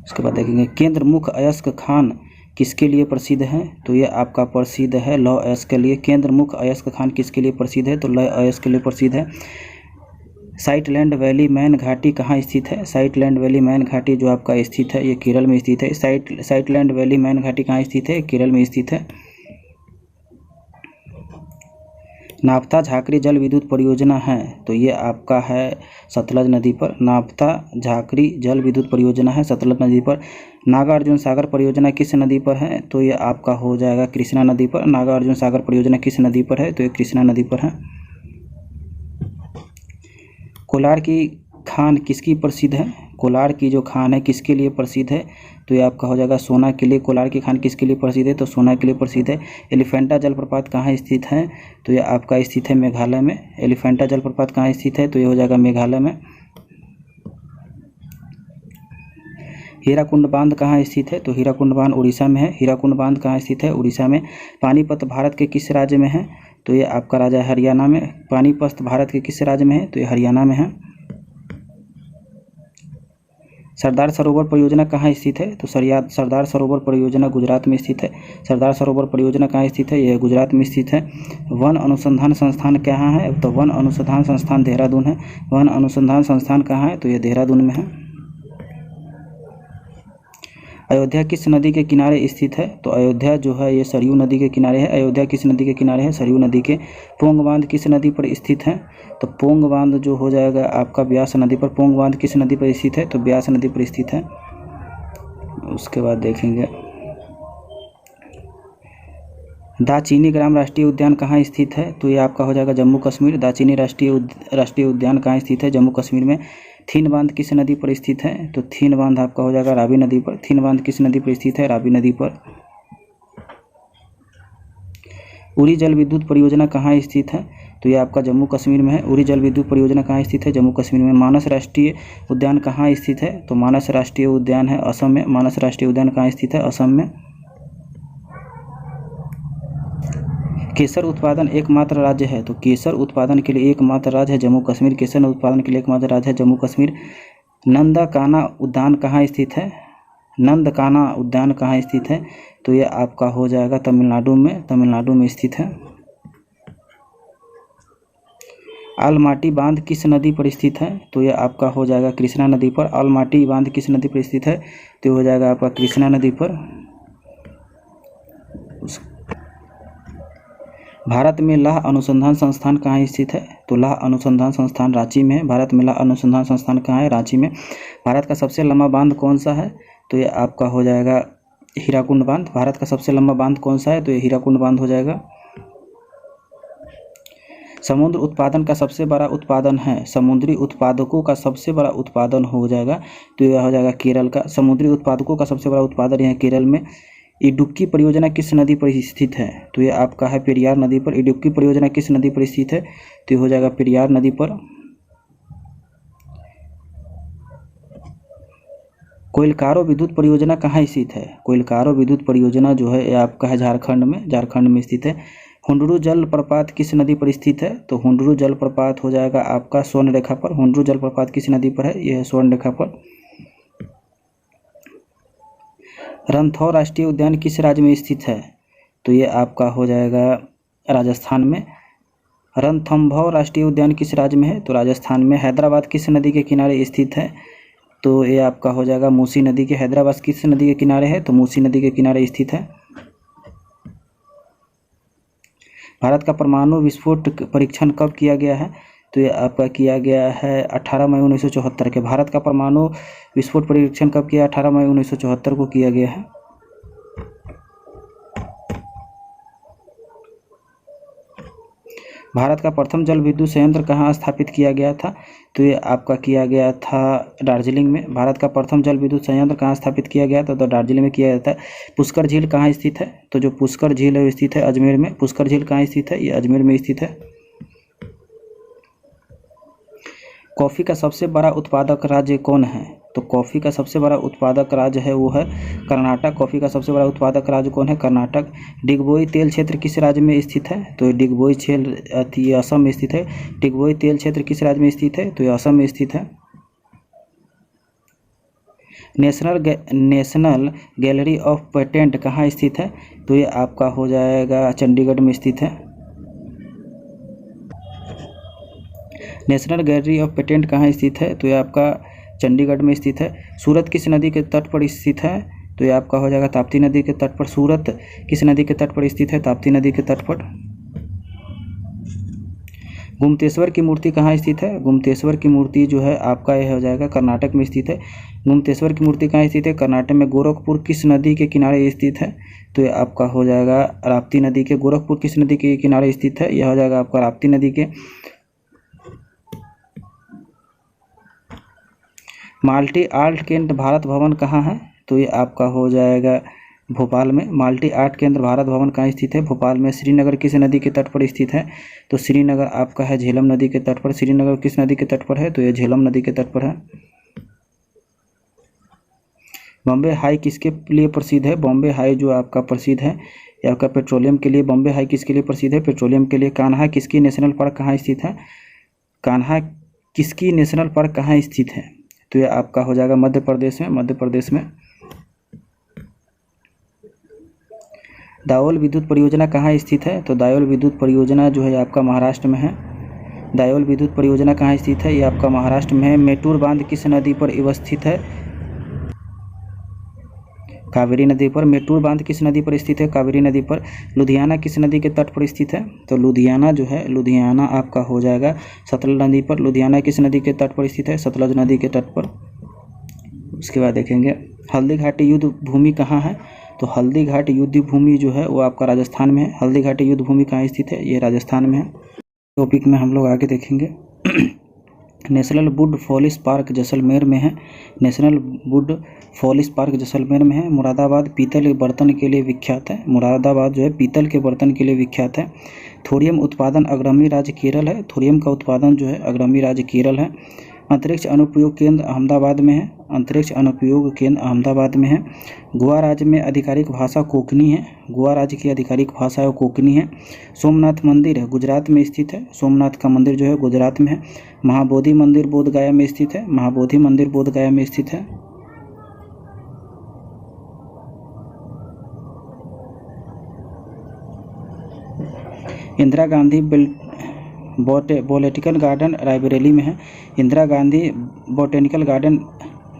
उसके बाद देखेंगे केंद्र मुख अयस्क खान किसके लिए प्रसिद्ध है? तो ये आपका प्रसिद्ध है लौह अयस्क के लिए। केंद्र मुख अयस्क खान किसके लिए प्रसिद्ध है? तो लौह अयस्क के लिए प्रसिद्ध है। साइटलैंड वैली मैन घाटी कहाँ स्थित है? साइटलैंड वैली मैन घाटी जो आपका स्थित है ये केरल में स्थित है। साइटलैंड वैली मैन घाटी कहाँ स्थित है? केरल में स्थित है। नापता झाकरी जल विद्युत परियोजना है तो ये आपका है सतलज नदी पर। नापता झाकरी जल विद्युत परियोजना है सतलज नदी पर। नागार्जुन सागर परियोजना किस नदी पर है? तो ये आपका हो जाएगा कृष्णा नदी पर। नागार्जुन सागर परियोजना किस नदी पर है? तो ये कृष्णा नदी पर है। कोलार की खान किसकी प्रसिद्ध है? कोलार की जो खान है किसके लिए प्रसिद्ध है? तो ये आपका हो जाएगा सोना के लिए। कोलार की खान किसके लिए प्रसिद्ध है? तो सोना के लिए प्रसिद्ध है। एलिफेंटा जलप्रपात कहाँ स्थित है? तो ये आपका स्थित है मेघालय में। एलिफेंटा जलप्रपात कहाँ स्थित है? तो ये हो जाएगा मेघालय में। हीराकुंड बांध कहाँ स्थित है? तो हीराकुंड बांध उड़ीसा में है। हीराकुंड बांध कहाँ स्थित है? उड़ीसा में। पानीपत भारत के किस राज्य में है? तो ये आपका राज्य है हरियाणा में। पानीपत भारत के किस राज्य में है? तो ये हरियाणा में है। सरदार सरोवर परियोजना कहाँ स्थित है? तो सरदार सरोवर परियोजना गुजरात में स्थित है। सरदार सरोवर परियोजना कहाँ स्थित है? यह गुजरात में स्थित है। वन अनुसंधान संस्थान कहाँ है? तो वन अनुसंधान संस्थान देहरादून है। वन अनुसंधान संस्थान कहाँ है? तो यह देहरादून में है। अयोध्या किस नदी के किनारे स्थित है? तो अयोध्या जो है ये सरयू नदी के किनारे है। अयोध्या किस नदी के किनारे है? सरयू नदी के। पोंग बांध किस नदी पर स्थित है? तो पोंग बांध जो हो जाएगा आपका ब्यास नदी पर। पोंग बांध किस नदी पर स्थित है? तो ब्यास नदी पर स्थित है। उसके बाद देखेंगे दाचीनी-ग्राम राष्ट्रीय उद्यान कहाँ स्थित है? तो ये आपका हो जाएगा जम्मू कश्मीर। दाचीनी राष्ट्रीय उद्यान कहाँ स्थित है? जम्मू कश्मीर में। थीन बांध किस नदी पर स्थित है? तो थीन बांध आपका हो जाएगा रावी नदी पर। थीन बांध किस नदी पर स्थित है? रावी नदी पर। उरी जल विद्युत परियोजना कहाँ स्थित है? तो ये आपका जम्मू कश्मीर में है। उरी जल विद्युत परियोजना कहाँ स्थित है? जम्मू कश्मीर में। मानस राष्ट्रीय उद्यान कहाँ स्थित है? तो मानस राष्ट्रीय उद्यान है असम में। मानस राष्ट्रीय उद्यान कहाँ स्थित है? असम में। केसर उत्पादन एकमात्र राज्य है? तो केसर उत्पादन के लिए एकमात्र राज्य है जम्मू कश्मीर। केसर उत्पादन के लिए एकमात्र राज्य है जम्मू कश्मीर। नंदकाना उद्यान कहाँ स्थित है? नंदकाना उद्यान कहाँ स्थित है? तो ये आपका हो जाएगा तमिलनाडु में। तमिलनाडु में स्थित है। अलमाटी बांध किस नदी पर स्थित है? तो ये आपका हो जाएगा कृष्णा नदी पर। अलमाटी बांध किस नदी पर स्थित है? तो हो जाएगा आपका कृष्णा नदी पर। भारत में लौह अनुसंधान संस्थान कहाँ स्थित है? तो लौह अनुसंधान संस्थान रांची में है। भारत में लौह अनुसंधान संस्थान कहाँ है? रांची में। भारत का सबसे लंबा बांध कौन सा है? तो ये आपका हो जाएगा हीराकुंड बांध। भारत का सबसे लंबा बांध कौन सा है? तो ये हीराकुंड बांध हो जाएगा। समुद्र उत्पादन का सबसे बड़ा उत्पादन है। समुद्री उत्पादकों का सबसे बड़ा उत्पादन हो जाएगा तो यह हो जाएगा केरल का। समुद्री उत्पादकों का सबसे बड़ा उत्पादन यह केरल में। इडुक्की परियोजना किस नदी पर स्थित है? तो ये आपका है पेरियार नदी पर। इडुक्की परियोजना किस नदी पर स्थित है? तो ये हो जाएगा पेरियार नदी पर। कोइलकारो विद्युत परियोजना कहाँ स्थित है? कोइलकारो विद्युत परियोजना जो है ये आपका है झारखंड में। झारखंड में स्थित है। हुंडरू जल प्रपात किस नदी पर स्थित है? तो हुंडरू जल प्रपात हो जाएगा आपका स्वर्ण रेखा पर। हुंडरू जल प्रपात किस नदी पर है? यह है स्वर्ण रेखा पर। रणथंभौर राष्ट्रीय उद्यान किस राज्य में स्थित है? तो ये आपका हो जाएगा राजस्थान में। रणथंभौर राष्ट्रीय उद्यान किस राज्य में है? तो राजस्थान में। हैदराबाद किस नदी के किनारे स्थित है? तो ये आपका हो जाएगा मूसी नदी के। हैदराबाद किस नदी के किनारे है? तो मूसी नदी के किनारे स्थित है। भारत का परमाणु विस्फोट परीक्षण कब किया गया है? तो ये आपका किया गया है 18 मई 1974 के। भारत का परमाणु विस्फोट परीक्षण कब किया? 18 मई 1974 को किया गया है। भारत का प्रथम जल विद्युत संयंत्र कहाँ स्थापित किया गया था? तो ये आपका किया गया था दार्जिलिंग में। भारत का प्रथम जल विद्युत संयंत्र कहाँ स्थापित किया गया था? तो दार्जिलिंग में किया जाता है। पुष्कर झील कहाँ स्थित है? तो जो पुष्कर झील है वो स्थित है अजमेर में। पुष्कर झील कहाँ स्थित है? ये अजमेर में स्थित है। कॉफ़ी का सबसे बड़ा उत्पादक राज्य कौन है? तो कॉफ़ी का सबसे बड़ा उत्पादक राज्य है वो है कर्नाटक। कॉफ़ी का सबसे बड़ा उत्पादक राज्य कौन है? कर्नाटक। डिगबोई तेल क्षेत्र किस राज्य में स्थित है? तो डिगबोई क्षेत्र असम में स्थित है। डिगबोई तेल क्षेत्र किस राज्य में स्थित है? तो ये असम में स्थित है। नेशनल गैलरी ऑफ पेटेंट कहाँ स्थित है? तो ये आपका हो जाएगा चंडीगढ़ में स्थित है। नेशनल गैलरी ऑफ पेटेंट कहाँ स्थित है? तो ये आपका चंडीगढ़ में स्थित है। सूरत किस नदी के तट पर स्थित है? तो ये आपका हो जाएगा ताप्ती नदी के तट पर। सूरत किस नदी के तट पर स्थित है? ताप्ती नदी के तट पर। गुमतेश्वर की मूर्ति कहाँ स्थित है? गुमतेश्वर की मूर्ति जो है आपका यह हो जाएगा कर्नाटक में स्थित है। गुमतेश्वर की मूर्ति कहाँ स्थित है? कर्नाटक में। गोरखपुर किस नदी के किनारे स्थित है? तो ये आपका हो जाएगा राप्ती नदी के। गोरखपुर किस नदी के किनारे स्थित है? यह हो जाएगा आपका राप्ती नदी के। माल्टी आर्ट केंद्र भारत भवन कहाँ है? तो ये आपका हो जाएगा भोपाल में। माल्टी आर्ट केंद्र भारत भवन कहाँ स्थित है? भोपाल में। श्रीनगर किस नदी के तट पर स्थित है? तो श्रीनगर आपका है झेलम नदी के तट पर। श्रीनगर किस नदी के तट पर है? तो ये झेलम नदी के तट पर है। बॉम्बे हाई किसके लिए प्रसिद्ध है? बॉम्बे हाई जो आपका प्रसिद्ध है ये आपका पेट्रोलियम के लिए। बॉम्बे हाई किसके लिए प्रसिद्ध है? पेट्रोलियम के लिए। कान्हा किसकी नेशनल पार्क कहाँ स्थित है? कान्हा किसकी नेशनल पार्क कहाँ स्थित है? तो ये आपका हो जाएगा मध्य प्रदेश में। मध्य प्रदेश में। दायोल विद्युत परियोजना कहाँ स्थित है? तो दायोल विद्युत परियोजना जो है आपका महाराष्ट्र में है। दायोल विद्युत परियोजना कहाँ स्थित है? ये आपका महाराष्ट्र में है। मेटूर बांध किस नदी पर अवस्थित है? कावेरी नदी पर। मेटूर बांध किस नदी पर स्थित है? कावेरी नदी पर। लुधियाना किस नदी के तट पर स्थित है? तो लुधियाना जो है लुधियाना आपका हो जाएगा सतलज नदी पर। लुधियाना किस नदी के तट पर स्थित है? सतलज नदी के तट पर। उसके बाद देखेंगे हल्दी घाटी युद्ध भूमि कहाँ है? तो हल्दी घाटी युद्ध भूमि जो है वो आपका राजस्थान में है। हल्दी घाटी युद्ध भूमि कहाँ स्थित है? ये राजस्थान में है। टॉपिक में हम लोग आगे देखेंगे। National would forest park Jaisalmer में है। National would forest park Jaisalmer में है। मुरादाबाद पीतल के बर्तन के लिए विख्यात है। मुरादाबाद जो है पीतल के बर्तन के लिए विख्यात है। थोरियम उत्पादन अग्रणी राज्य केरल है। थोरियम का उत्पादन जो है अग्रणी राज्य केरल है। अंतरिक्ष अनुप्रयोग केंद्र अहमदाबाद में है। अंतरिक्ष अनुप्रयोग केंद्र अहमदाबाद में है। गोवा राज्य में आधिकारिक भाषा कोंकणी है। गोवा राज्य की आधिकारिक भाषा कोंकणी है। सोमनाथ मंदिर है गुजरात में स्थित है। सोमनाथ का मंदिर जो है गुजरात में है। महाबोधि मंदिर बोध गया में स्थित है। महाबोधि मंदिर बोध गया में स्थित है। इंदिरा गांधी बोटेनिकल गार्डन रायबरेली में है। इंदिरा गांधी बोटेनिकल गार्डन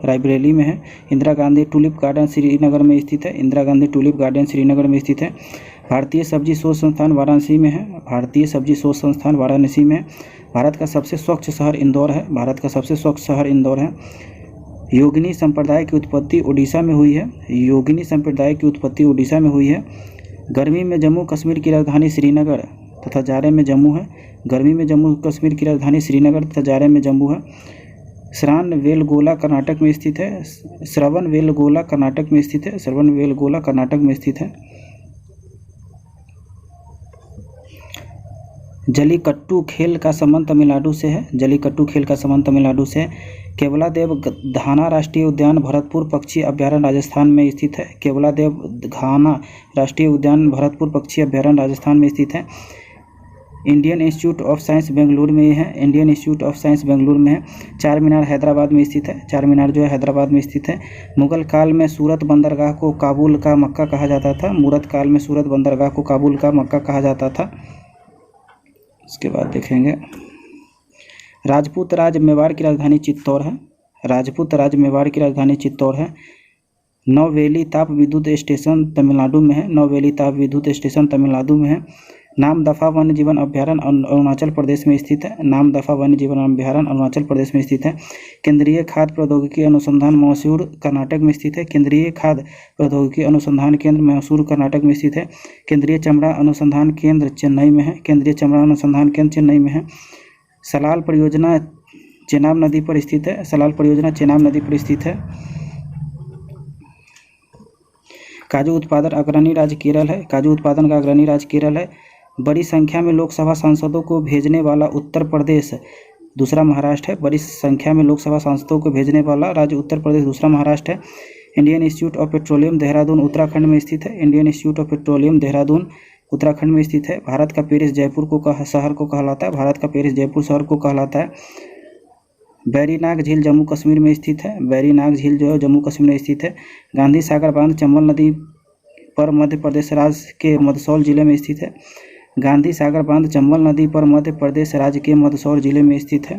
रायबरेली में है। इंदिरा गांधी टूलिप गार्डन श्रीनगर में स्थित है। इंदिरा गांधी टूलिप गार्डन श्रीनगर में स्थित है। भारतीय सब्जी शोध संस्थान वाराणसी में है। भारतीय सब्जी शोध संस्थान वाराणसी में है। भारत का सबसे स्वच्छ शहर इंदौर है। भारत का सबसे स्वच्छ शहर इंदौर है। योगिनी संप्रदाय की उत्पत्ति उड़ीसा में हुई है। योगिनी संप्रदाय की उत्पत्ति उड़ीसा में हुई है। गर्मी में जम्मू कश्मीर की राजधानी श्रीनगर तथा जाड़े में जम्मू है। गर्मी में जम्मू कश्मीर की राजधानी श्रीनगर तथा जाड़े में जम्मू है। श्रवणबेलगोला कर्नाटक में स्थित है। श्रवणबेलगोला कर्नाटक में स्थित है। श्रवणबेलगोला कर्नाटक में स्थित है। जलीकट्टू खेल का संबंध तमिलनाडु से है। जलीकट्टू खेल का संबंध तमिलनाडु से है। केवलादेव घाना राष्ट्रीय उद्यान भरतपुर पक्षी अभ्यारण्य राजस्थान में स्थित है। केवलादेव घाना राष्ट्रीय उद्यान भरतपुर पक्षी अभ्यारण्य राजस्थान में स्थित है। Indian institute of science Bengaluru में है। Indian institute of science Bengaluru में है। चार मीनार हैदराबाद में स्थित है। चार मीनार जो है हैदराबाद में स्थित है। मुगल काल में सूरत बंदरगाह को काबुल का मक्का कहा जाता था। मुगल काल में सूरत बंदरगाह को काबुल का मक्का कहा जाता था। इसके बाद देखेंगे राजपूत राज मेवाड़ की राजधानी चित्तौड़ है। राजपूत राज मेवाड़ की राजधानी चित्तौड़ है। नौवेली ताप विद्युत स्टेशन तमिलनाडु में है। नौवेली ताप विद्युत स्टेशन तमिलनाडु में है। नामदफा वन्य जीवन अभ्यारण्य अरुणाचल प्रदेश में स्थित है। नामदफा वन्य जीवन अभ्यारण्य अरुणाचल प्रदेश में स्थित है। केंद्रीय खाद्य प्रौद्योगिकी अनुसंधान मैसूर कर्नाटक में स्थित है। केंद्रीय खाद्य प्रौद्योगिकी अनुसंधान केंद्र मैसूर कर्नाटक में स्थित है। केंद्रीय चमड़ा अनुसंधान केंद्र चेन्नई में है। केंद्रीय चमड़ा अनुसंधान केंद्र चेन्नई में है। सलाल परियोजना चेनाब नदी पर स्थित है। सलाल परियोजना चेनाब नदी पर स्थित है। काजू उत्पादन अग्रणी राज्य केरल है। काजू उत्पादन का अग्रणी राज्य केरल है। बड़ी संख्या में लोकसभा सांसदों को भेजने वाला उत्तर प्रदेश दूसरा महाराष्ट्र है। बड़ी संख्या में लोकसभा सांसदों को भेजने वाला राज्य उत्तर प्रदेश दूसरा महाराष्ट्र है। Indian institute of petroleum Dehradun Uttarakhand में स्थित है। Indian institute of petroleum Dehradun Uttarakhand में स्थित है। भारत का पेरिस जयपुर को शहर को कहलाता है। भारत का पेरिस जयपुर शहर को कहलाता है। बैरीनाग झील जम्मू कश्मीर में स्थित है। बैरीनाग झील जो है जम्मू कश्मीर में स्थित है। गांधी सागर बांध चंबल नदी पर मध्य प्रदेश राज्य के मंदसौर जिले में स्थित है। गांधी सागर बांध चंबल नदी पर मध्य प्रदेश राज्य के मंदसौर जिले में स्थित है।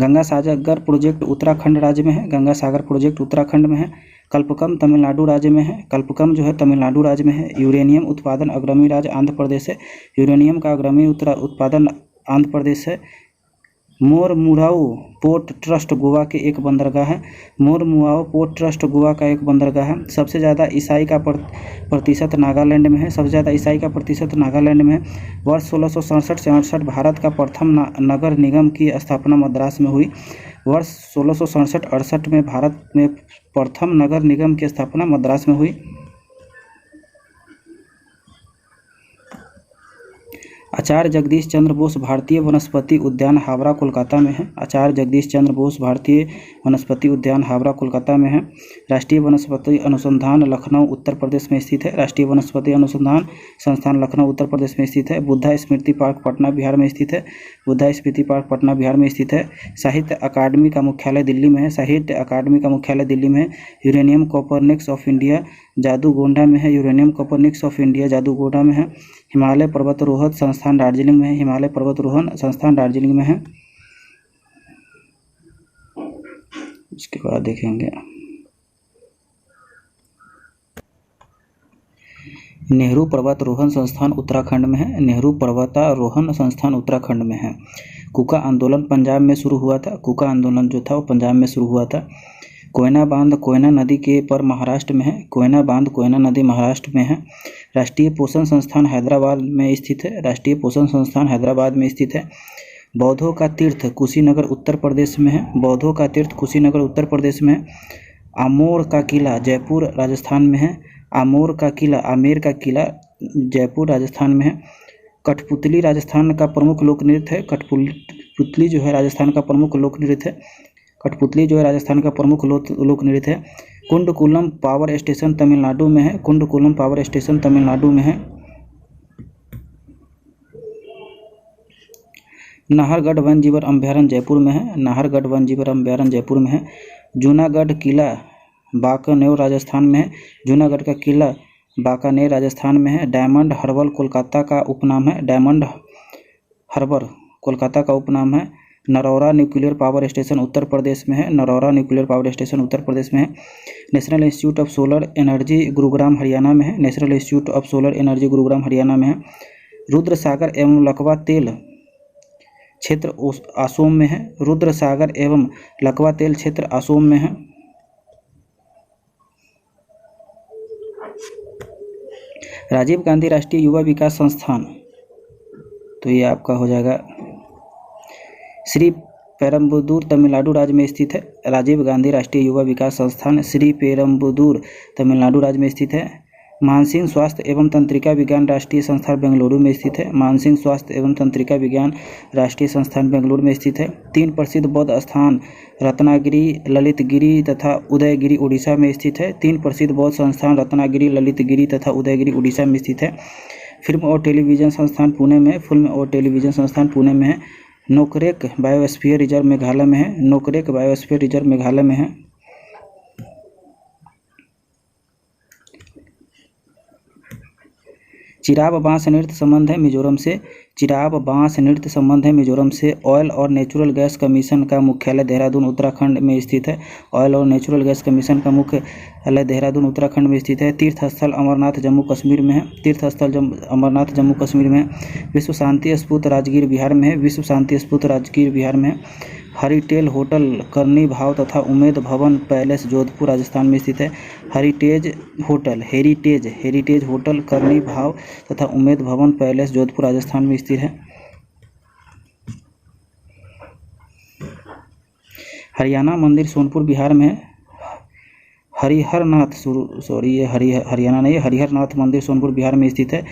गंगा सागर प्रोजेक्ट उत्तराखंड राज्य में है। गंगा सागर प्रोजेक्ट उत्तराखंड में है। कल्पकम तमिलनाडु राज्य में है। कल्पकम जो है तमिलनाडु राज्य में है। यूरेनियम उत्पादन अग्रणी राज्य आंध्र प्रदेश है। यूरेनियम का अग्रणी उत्पादन आंध्र प्रदेश है। मोरमुराऊ पोर्ट ट्रस्ट गोवा के एक बंदरगाह है। मोरमुराऊ पोर्ट ट्रस्ट गोवा का एक बंदरगाह है। सबसे ज़्यादा ईसाई का प्रतिशत नागालैंड में है। सबसे ज़्यादा ईसाई का प्रतिशत नागालैंड में है। वर्ष 1667 से 68 भारत का प्रथम नगर निगम की स्थापना मद्रास में हुई। वर्ष 1667-68 में भारत में प्रथम नगर निगम की स्थापना मद्रास में हुई। आचार्य जगदीश चंद्र बोस भारतीय वनस्पति उद्यान हावड़ा कोलकाता में है। आचार्य जगदीश चंद्र बोस भारतीय वनस्पति उद्यान हावड़ा कोलकाता में है। राष्ट्रीय वनस्पति अनुसंधान लखनऊ उत्तर प्रदेश में स्थित है। राष्ट्रीय वनस्पति अनुसंधान संस्थान लखनऊ उत्तर प्रदेश में स्थित है। बुद्धा स्मृति पार्क पटना बिहार में स्थित है। बुद्धा स्मृति पार्क पटना बिहार में स्थित है। साहित्य अकादमी का मुख्यालय दिल्ली में है। साहित्य अकादमी का मुख्यालय दिल्ली में है। यूरेनियम कॉपरनिक्स ऑफ इंडिया जादूगोंडा में है। यूरेनियम कॉपरनिक्स ऑफ इंडिया जादूगोंडा में है। हिमालय पर्वतारोहण संस्थान दार्जिलिंग में है। हिमालय पर्वतारोहण संस्थान दार्जिलिंग में है। इसके बाद देखेंगे नेहरू पर्वतारोहण संस्थान उत्तराखंड में है। नेहरू पर्वतारोहण संस्थान उत्तराखंड में है। कुका आंदोलन पंजाब में शुरू हुआ था। कुका आंदोलन जो था वो पंजाब में शुरू हुआ था। कोयना बांध कोयना नदी के पर महाराष्ट्र में है। कोयना बांध कोयना नदी महाराष्ट्र में है। राष्ट्रीय पोषण संस्थान हैदराबाद में स्थित है। राष्ट्रीय पोषण संस्थान हैदराबाद में स्थित है। बौद्धों का तीर्थ कुशीनगर उत्तर प्रदेश में है। बौद्धों का तीर्थ कुशीनगर उत्तर प्रदेश में है। आमेर का किला जयपुर राजस्थान में है। आमेर का किला जयपुर राजस्थान में है। कठपुतली राजस्थान का प्रमुख लोक नृत्य है। कठपुतली जो है राजस्थान का प्रमुख लोक नृत्य है। कठपुतली जो है राजस्थान का प्रमुख लोक नृत्य है। कुंडकुलम पावर स्टेशन तमिलनाडु में है। कुंडकुलम पावर स्टेशन तमिलनाडु में है। नाहरगढ़ वन्य जीव अभयारण्य जयपुर में है। नाहरगढ़ वन्य जीव अभयारण्य जयपुर में है। जूनागढ़ किला बांकानेर राजस्थान में है। जूनागढ़ का किला बांकानेर राजस्थान में है। डायमंड हार्बर कोलकाता का उपनाम है। डायमंड हार्बर कोलकाता का उपनाम है। Narora nuclear power station Uttar Pradesh में है। Narora nuclear power station Uttar Pradesh में है। National institute of solar energy Gurugram Haryana में है। National institute of solar energy Gurugram Haryana में है। रुद्रसागर एवं लकवा तेल क्षेत्र असोम में है। रुद्रसागर एवं लकवा तेल क्षेत्र असोम में है। राजीव गांधी राष्ट्रीय युवा विकास संस्थान, तो ये आपका हो जाएगा श्री पेरम्बदूर तमिलनाडु राज्य में स्थित है। राजीव गांधी राष्ट्रीय युवा विकास संस्थान श्री पेरम्बदूर तमिलनाडु राज्य में स्थित है। मानसिक स्वास्थ्य एवं तंत्रिका विज्ञान राष्ट्रीय संस्थान बेंगलुरु में स्थित है। मानसिक स्वास्थ्य एवं तंत्रिका विज्ञान राष्ट्रीय संस्थान बेंगलुरु में स्थित है। 3 प्रसिद्ध बौद्ध स्थान रत्नागिरी, ललितगिरी तथा उदयगिरी उड़ीसा में स्थित है। 3 प्रसिद्ध बौद्ध संस्थान रत्नागिरी, ललितगिरी तथा उदयगिरी उड़ीसा में स्थित है। फिल्म और टेलीविजन संस्थान पुणे में है। फिल्म और टेलीविजन संस्थान पुणे में है। नोकरेक बायोस्फीयर रिजर्व मेघालय में है। नोकरेक बायोस्फीयर रिजर्व मेघालय में है। चिराब बांस नृत्य संबंध है मिजोरम से। चिराब बांस नृत्य संबंध है मिजोरम से। ऑयल और नेचुरल गैस कमीशन का मुख्यालय देहरादून उत्तराखंड में स्थित है। ऑयल और नेचुरल गैस कमीशन का मुख्यालय देहरादून उत्तराखंड में स्थित है। तीर्थ स्थल अमरनाथ जम्मू कश्मीर में है। तीर्थ स्थल अमरनाथ जम्मू कश्मीर में है। विश्व शांति स्तूप राजगीर बिहार में है। विश्व शांति स्तूप राजगीर बिहार में है। हरिटेल होटल करनी भाव तथा उमेद भवन पैलेस जोधपुर राजस्थान में स्थित है। हेरिटेज होटल करनी भाव तथा उमेद भवन पैलेस जोधपुर राजस्थान में स्थित है। हरियाणा मंदिर सोनपुर बिहार में है। हरिहरनाथ मंदिर सोनपुर बिहार में स्थित है।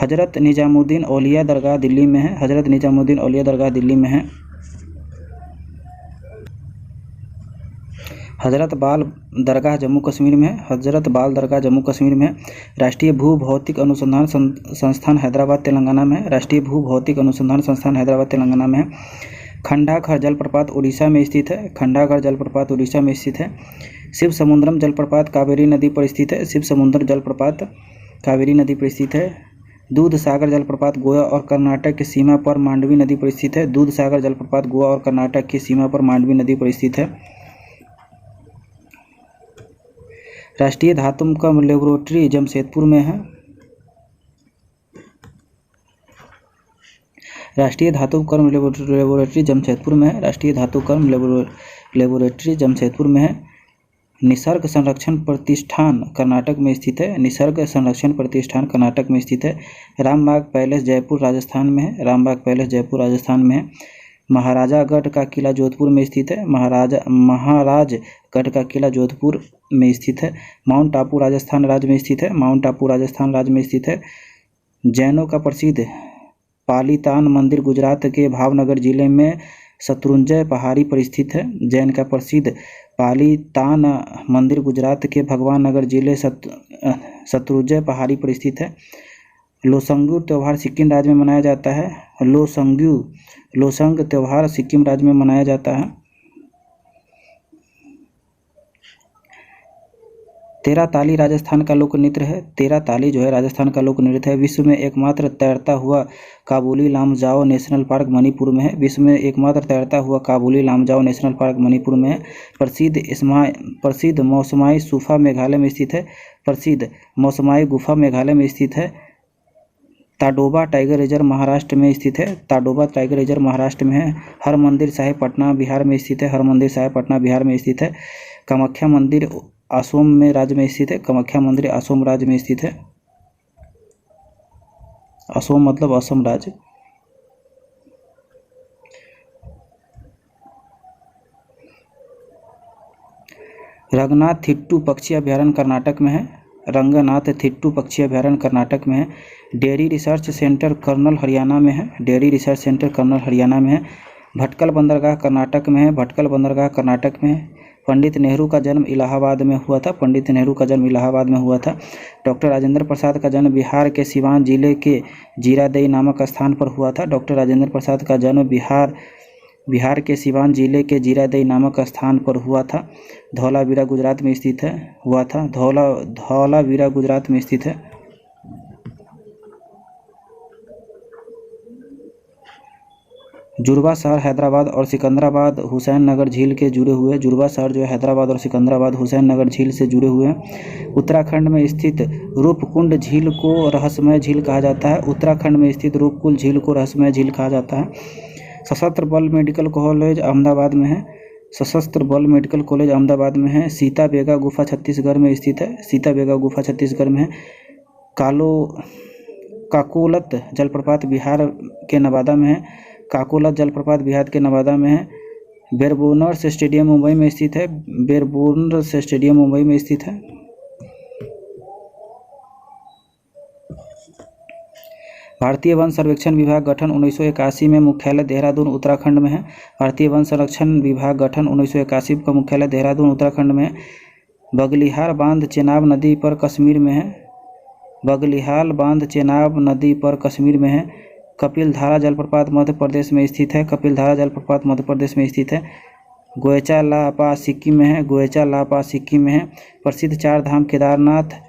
हजरत निजामुद्दीन औलिया दरगाह दिल्ली में है। हजरत निजामुद्दीन औलिया दरगाह दिल्ली में है। हजरत बाल दरगाह जम्मू कश्मीर में है। हजरत बाल दरगाह जम्मू कश्मीर में है। राष्ट्रीय भू भौतिक अनुसंधान संस्थान हैदराबाद तेलंगाना में है। राष्ट्रीय भू भौतिक अनुसंधान संस्थान हैदराबाद तेलंगाना में है। खंडाघर जलप्रपात उड़ीसा में स्थित है। खंडाघर जलप्रपात उड़ीसा में स्थित है। शिव समुद्रम जलप्रपात कावेरी नदी पर स्थित है। शिव समुद्र जलप्रपात कावेरी नदी पर स्थित है। दूध सागर जलप्रपात गोवा और कर्नाटक की सीमा पर मांडवी नदी पर स्थित है। दूध सागर जलप्रपात गोवा और कर्नाटक की सीमा पर मांडवी नदी पर स्थित है। राष्ट्रीय धातुकर्म लेबोरेटरी जमशेदपुर में है। राष्ट्रीय धातुकर्म लेबोरेटरी जमशेदपुर में है। राष्ट्रीय धातुकर्म लेबोरेटरी जमशेदपुर में है। निसर्ग संरक्षण प्रतिष्ठान कर्नाटक में स्थित है। निसर्ग संरक्षण प्रतिष्ठान कर्नाटक में स्थित है। रामबाग पैलेस जयपुर राजस्थान में है। रामबाग पैलेस जयपुर राजस्थान में है। महाराजागढ़ का किला जोधपुर में स्थित है। महाराजगढ़ का किला जोधपुर में स्थित है। माउंट आबू राजस्थान राज्य में स्थित है। माउंट आबू राजस्थान राज्य में स्थित है। जैनों का प्रसिद्ध पालीतान मंदिर गुजरात के भावनगर जिले में शत्रुंजय पहाड़ी पर स्थित है। जैन का प्रसिद्ध पालीतान मंदिर गुजरात के भगवान नगर जिले शत्रुंजय पहाड़ी पर स्थित है। लोसंग्यू त्यौहार सिक्किम राज्य में मनाया जाता है। लोसंग त्यौहार सिक्किम राज्य में मनाया जाता है। तेरा ताली राजस्थान का लोक नृत्य है। तेरा ताली जो है राजस्थान का लोक नृत्य है। विश्व में एकमात्र तैरता हुआ काबुली लामजाओ नेशनल पार्क मणिपुर में है। विश्व में एकमात्र तैरता हुआ काबुली लामजाओ नेशनल पार्क मणिपुर में है। प्रसिद्ध मौसमाई गुफा मेघालय में स्थित है। प्रसिद्ध मौसमाई गुफा मेघालय में स्थित है। ताडोबा टाइगर रिजर्व महाराष्ट्र में स्थित है। ताडोबा टाइगर रिजर्व महाराष्ट्र में है। हरमंदिर साहिब पटना बिहार में स्थित है। हरमंदिर साहिब पटना बिहार में स्थित है। कामाख्या मंदिर असम में राज्य में स्थित है। कामाख्या मंदिर असम राज्य में स्थित है। असम मतलब असम राज्य। रंगनाथिट्टू पक्षी अभयारण्य कर्नाटक में है। रंगनाथिट्टू पक्षी अभयारण्य कर्नाटक में है। Dairy research centre Karnal Haryana में है। Dairy research centre Karnal Haryana में है। भटकल बंदरगाह कर्नाटक में है। भटकल बंदरगाह कर्नाटक में है। पंडित नेहरू का जन्म इलाहाबाद में हुआ था। पंडित नेहरू का जन्म इलाहाबाद में हुआ था। डॉक्टर राजेंद्र प्रसाद का जन्म बिहार के सिवान जिले के जीरादेई नामक स्थान पर हुआ था। डॉक्टर राजेंद्र प्रसाद का जन्म बिहार के सिवान जिले के जीरादेई नामक स्थान पर हुआ था। धौलावीरा गुजरात में स्थित है। हुआ था। धौलावीरा गुजरात में स्थित है। जुड़वा शहर हैदराबाद और सिकंदराबाद हुसैन नगर झील के जुड़े हुए। जुड़वा शहर जो है हैदराबाद और सिकंदराबाद हुसैन नगर झील से जुड़े हुए हैं। उत्तराखंड में स्थित रूपकुंड झील को रहस्यमय झील कहा जाता है। उत्तराखंड में स्थित रूपकुंड झील को रहस्यमय झील कहा जाता है। सशस्त्र बल मेडिकल कॉलेज अहमदाबाद में है। सशस्त्र बल मेडिकल कॉलेज अहमदाबाद में है। सीता बेगा गुफा छत्तीसगढ़ में स्थित है। सीता बेगा गुफा छत्तीसगढ़ में है। काकोलत जलप्रपात बिहार के नवादा में है। काकोलत जलप्रपात बिहार के नवादा में है। बेरबोनर्स स्टेडियम मुंबई में स्थित है। बेरबोनर्स स्टेडियम मुंबई में स्थित है। भारतीय वन सर्वेक्षण विभाग गठन 1981 में। मुख्यालय देहरादून उत्तराखंड में है। भारतीय वन संरक्षण विभाग गठन 1981 का मुख्यालय देहरादून उत्तराखंड में है। बगलिहार बांध चेनाब नदी पर कश्मीर में है। बगलिहाल बांध चेनाब नदी पर कश्मीर में है। कपिलधारा जलप्रपात मध्य प्रदेश में स्थित है। कपिलधारा जलप्रपात मध्य प्रदेश में स्थित है। गोएचा ला पास सिक्किम में है। गोएचा ला पास सिक्किम में है। प्रसिद्ध चार धाम केदारनाथ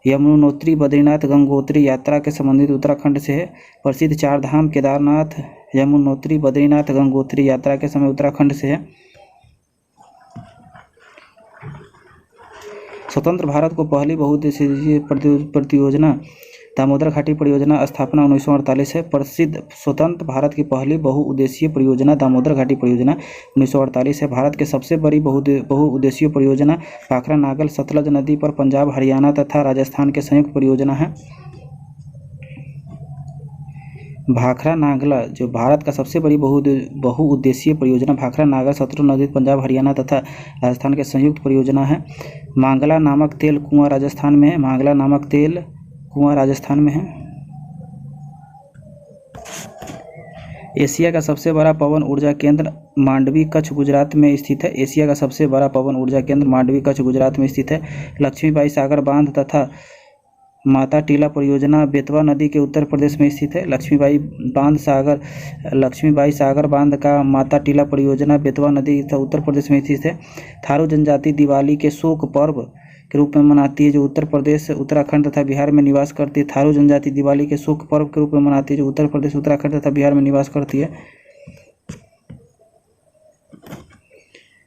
यमुनोत्री बद्रीनाथ गंगोत्री यात्रा के संबंधित उत्तराखंड से है। प्रसिद्ध चार धाम केदारनाथ यमुनोत्री बद्रीनाथ गंगोत्री यात्रा के समय उत्तराखंड से है। स्वतंत्र भारत को पहली बहुउद्देशीय परियोजना दामोदर घाटी परियोजना स्थापना 1948 है। प्रसिद्ध स्वतंत्र भारत की पहली बहुउद्देशीय परियोजना दामोदर घाटी परियोजना 1948 है। भारत के सबसे बड़ी बहुउद्देशीय परियोजना भाखरा नागल सतलज नदी पर पंजाब हरियाणा तथा राजस्थान के संयुक्त परियोजना है। भाखरा नागला जो भारत का सबसे बड़ी बहुउद्देशीय परियोजना भाखरा नागल सतलज नदी पंजाब हरियाणा तथा राजस्थान के संयुक्त परियोजना है। मांगला नामक तेल कुआं राजस्थान में है। मांगला नामक तेल कुआं राजस्थान में है। एशिया का सबसे बड़ा पवन ऊर्जा केंद्र मांडवी कच्छ गुजरात में स्थित है। एशिया का सबसे बड़ा पवन ऊर्जा केंद्र मांडवी कच्छ गुजरात में स्थित है। लक्ष्मीबाई सागर बांध तथा माता टीला परियोजना बेतवा नदी के उत्तर प्रदेश में स्थित है। लक्ष्मीबाई सागर बांध का माता टीला परियोजना बेतवा नदी तथा उत्तर प्रदेश में स्थित है। थारू जनजाति दिवाली के शोक पर्व के रूप में मनाती है जो उत्तर प्रदेश उत्तराखंड तथा बिहार में निवास करती है। थारू जनजाति दिवाली के शोक पर्व के रूप में मनाती है जो उत्तर प्रदेश उत्तराखंड तथा बिहार में निवास करती है।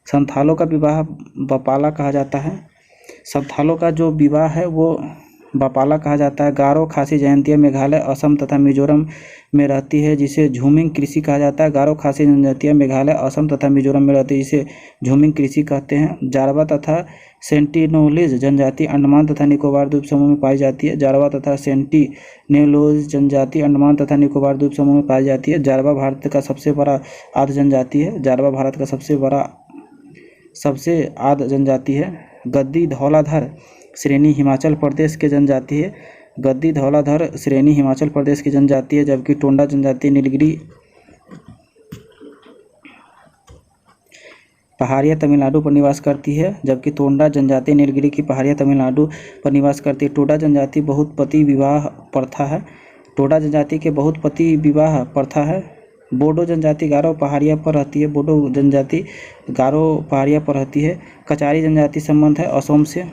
संथालों का विवाह बपाला कहा जाता है। संथालों का जो विवाह है वो बपाला कहा जाता है। गारो खासी जयंतिया मेघालय असम तथा मिजोरम में रहती है जिसे झूमिंग कृषि कहा जाता है। गारो खासी जनजातियाँ मेघालय असम तथा मिजोरम में रहती है जिसे झूमिंग कृषि कहते हैं। जारवा तथा सेंटिनोलीज जनजाति अंडमान तथा निकोबार द्वीप समूह में पाई जाती है। जारवा तथा सेंटिनेलोज जनजाति अंडमान तथा निकोबार द्वीप समूह में पाई जाती है। जारवा भारत का सबसे बड़ा आद्य जनजाति है। जारवा भारत का सबसे आद्य जनजाति है। गद्दी धौलाधर श्रेणी हिमाचल प्रदेश के जनजाति है। गद्दी धौलाधर श्रेणी हिमाचल प्रदेश की जनजाति है जबकि टोंडा जनजाति नीलगिरी पहाड़िया तमिलनाडु पर निवास करती है। जबकि टोंडा जनजाति नीलगिरी की पहाड़िया तमिलनाडु पर निवास करती है। टोडा जनजाति बहुपति विवाह प्रथा है। टोडा जनजाति के बहुपति विवाह प्रथा है। बोडो जनजाति गारो पहाड़िया पर रहती है। बोडो जनजाति गारो पहाड़िया पर रहती है। कचारी जनजाति संबंध है असम से।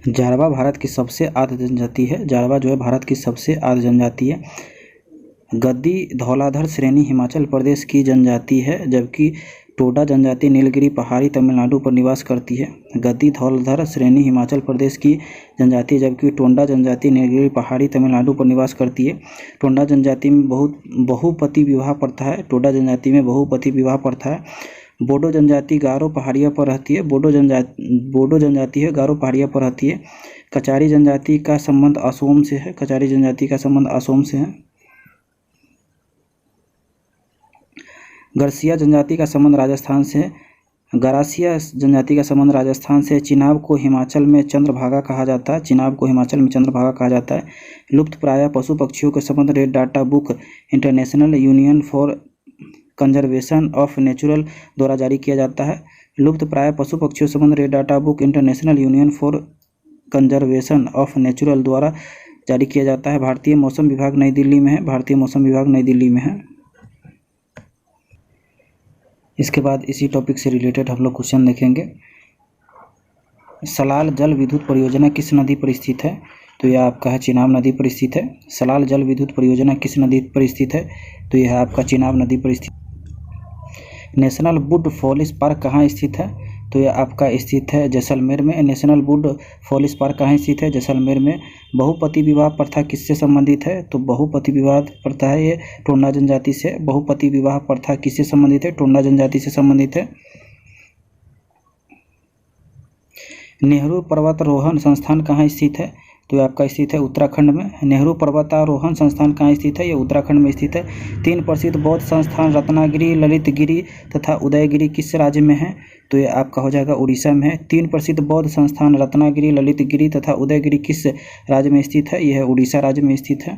जारवा भारत की सबसे आद्य जनजाति है। जारवा जो है भारत की सबसे आद्य जनजाति है। गद्दी धौलाधर श्रेणी हिमाचल प्रदेश की जनजाति है जबकि टोडा जनजाति नीलगिरी पहाड़ी तमिलनाडु पर निवास करती है। गद्दी धौलधर श्रेणी हिमाचल प्रदेश की जनजाति, जबकि टोंडा जनजाति नीलगिरी पहाड़ी तमिलनाडु पर निवास करती है। टोंडा जनजाति में बहुपति विवाह प्रथा है। टोडा जनजाति में बहुपति विवाह प्रथा है। बोडो जनजाति गारो पहाड़ियों पर रहती है। बोडो जनजाति है गारो पहाड़ियों पर रहती है। कचारी जनजाति का संबंध असोम से है। कचारी जनजाति का संबंध असोम से है। गरसिया जनजाति का संबंध राजस्थान से है। गरासिया जनजाति का संबंध राजस्थान से। चिनाब को हिमाचल में चंद्रभागा कहा जाता है। चिनाब को हिमाचल में चंद्रभागा कहा जाता है। लुप्त प्राय पशु पक्षियों के संबंध red data book international union for conservation of natural द्वारा जारी किया जाता है। लुप्त प्राय पशु पक्षियों संबंध red data book international union for conservation of natural द्वारा जारी किया जाता है। भारतीय मौसम विभाग नई दिल्ली में है। भारतीय मौसम विभाग नई दिल्ली में है। इसके बाद इसी टॉपिक से रिलेटेड हम लोग क्वेश्चन देखेंगे। सलाल जल विद्युत परियोजना किस नदी पर स्थित है? तो यह आपका है चिनाब नदी पर स्थित है। सलाल जल विद्युत परियोजना किस नदी पर स्थित है? तो यह आपका चिनाब नदी पर स्थित। नेशनल वुड फॉरेस्ट पार्क कहाँ स्थित है? तो यह आपका स्थित है जैसलमेर में। नेशनल वुड फॉरेस्ट पार्क कहाँ स्थित है? जैसलमेर में। बहुपति विवाह प्रथा किससे संबंधित है? तो बहुपति विवाह प्रथा है ये टोंडा जनजाति से। बहुपति विवाह प्रथा किससे संबंधित है? टोंडा जनजाति से संबंधित है। नेहरू पर्वतारोहण संस्थान कहाँ स्थित है? तो आपका स्थित है उत्तराखंड में। नेहरू पर्वतारोहण संस्थान कहाँ स्थित है? ये उत्तराखंड में स्थित है। 3 प्रसिद्ध बौद्ध संस्थान रत्नागिरी, ललितगिरी तथा उदयगिरी किस राज्य में है? तो ये आपका हो जाएगा उड़ीसा में है। 3 प्रसिद्ध बौद्ध संस्थान रत्नागिरी, ललितगिरी तथा उदयगिरी किस राज्य में स्थित है? यह उड़ीसा राज्य में स्थित है।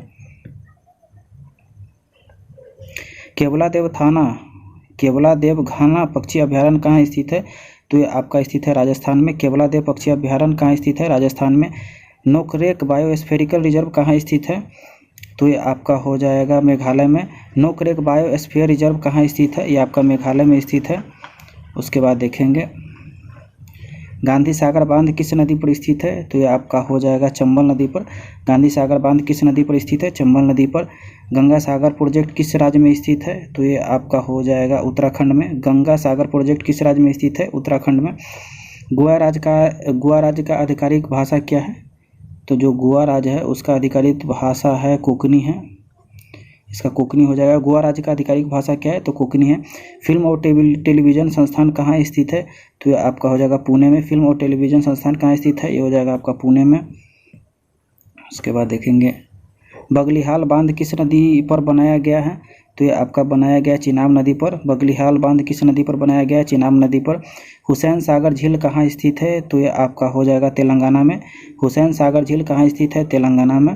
केवलादेव घाना पक्षी अभ्यारण्य कहाँ स्थित है? तो ये आपका स्थित है राजस्थान में। केवलादेव पक्षी अभ्यारण्य कहाँ स्थित है? राजस्थान में। नोकरेक बायोस्फेरिकल रिजर्व कहाँ स्थित है? तो ये आपका हो जाएगा मेघालय में। नोकरेक बायोस्फीयर रिजर्व कहाँ स्थित है? ये आपका मेघालय में स्थित है। उसके बाद देखेंगे गांधी सागर बांध किस नदी पर स्थित है? तो ये आपका हो जाएगा चंबल नदी पर। गांधी सागर बांध किस नदी पर स्थित है? चंबल नदी पर। गंगा सागर प्रोजेक्ट किस राज्य में स्थित है? तो ये आपका हो जाएगा उत्तराखंड में। गंगा सागर प्रोजेक्ट किस राज्य में स्थित है? उत्तराखंड में। गोवा राज्य का आधिकारिक भाषा क्या है? तो जो गोवा राज्य है उसका आधिकारिक भाषा है कोंकणी है। इसका कोंकणी हो जाएगा। गोवा राज्य का आधिकारिक भाषा क्या है? तो कोंकणी है। फिल्म और टेलीविज़न संस्थान कहाँ स्थित है? तो ये आपका हो जाएगा पुणे में। फिल्म और टेलीविज़न संस्थान कहाँ स्थित है? ये हो जाएगा आपका पुणे में। उसके बाद देखेंगे बगलिहाल बांध किस नदी पर बनाया गया है? तो ये आपका बनाया गया चिनाब नदी पर। बगलिहाल बांध किस नदी पर बनाया गया? चिनाब नदी पर। हुसैन सागर झील कहाँ स्थित है? तो ये आपका हो जाएगा तेलंगाना में। हुसैन सागर झील कहाँ स्थित है? तेलंगाना में।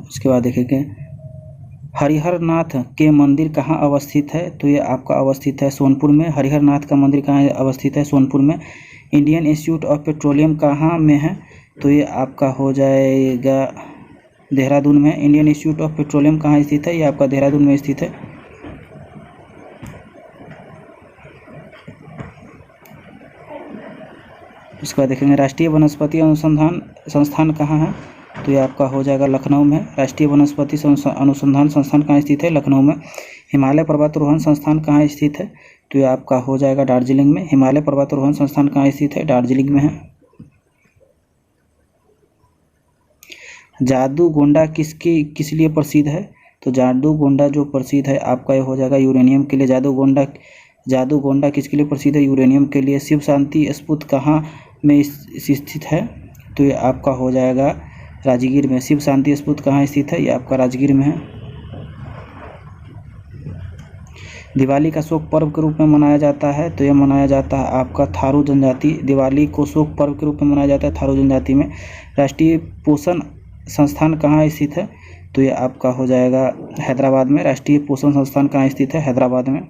उसके बाद देखेंगे हरिहरनाथ के मंदिर कहाँ अवस्थित है? तो ये आपका अवस्थित है सोनपुर में। हरिहरनाथ का मंदिर कहाँ अवस्थित है? सोनपुर में। इंडियन इंस्टीट्यूट ऑफ पेट्रोलियम कहाँ में है? तो ये आपका हो जाएगा देहरादून में। इंडियन इंस्टीट्यूट ऑफ पेट्रोलियम कहाँ स्थित है? ये आपका देहरादून में स्थित है। उसके बाद देखेंगे राष्ट्रीय वनस्पति अनुसंधान संस्थान कहाँ है? तो ये आपका हो जाएगा लखनऊ में। राष्ट्रीय वनस्पति अनुसंधान संस्थान कहाँ स्थित है? लखनऊ में। हिमालय पर्वतारोहण संस्थान कहाँ स्थित है? तो ये आपका हो जाएगा दार्जिलिंग में। हिमालय पर्वतारोहण संस्थान कहाँ स्थित है? दार्जिलिंग में है। जादूगोंडा किस लिए प्रसिद्ध है? तो जादूगोंडा जो प्रसिद्ध है आपका ये हो जाएगा यूरेनियम के लिए। जादूगोंडा किसके लिए प्रसिद्ध है? यूरेनियम के लिए। शिव शांति स्तूप कहाँ में स्थित है? तो ये आपका हो जाएगा राजगीर में। शिव शांति स्तूप कहाँ स्थित है? ये आपका राजगीर में है। दिवाली का शोक पर्व के रूप में मनाया जाता है। तो ये मनाया जाता है आपका थारू जनजाति। दिवाली को शोक पर्व के रूप में मनाया जाता है थारू जनजाति में। राष्ट्रीय पोषण संस्थान कहाँ स्थित है? तो ये आपका हो जाएगा हैदराबाद में। राष्ट्रीय पोषण संस्थान कहाँ स्थित है? हैदराबाद में।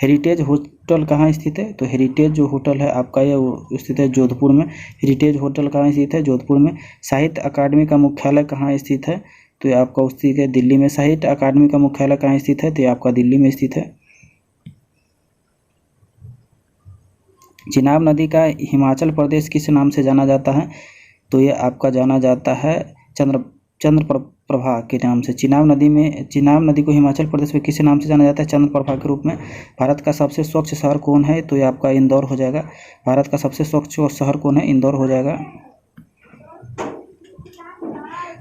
हेरिटेज होटल कहाँ स्थित है? तो हेरिटेज जो होटल है आपका ये स्थित है जोधपुर में। हेरिटेज होटल कहाँ स्थित है? जोधपुर में। साहित्य अकादमी का मुख्यालय कहाँ स्थित है? तो ये आपका स्थित है दिल्ली में। साहित्य अकादमी का मुख्यालय कहाँ स्थित है? तो ये आपका दिल्ली में स्थित है। चिनाब नदी का हिमाचल प्रदेश किस नाम से जाना जाता है? तो ये आपका जाना जाता है प्रभा के नाम से। चिनाब नदी को हिमाचल प्रदेश में किस नाम से जाना जाता है? चंद्र प्रभा के रूप में। भारत का सबसे स्वच्छ शहर कौन है? तो ये आपका इंदौर हो जाएगा। भारत का सबसे स्वच्छ शहर कौन है? इंदौर हो जाएगा।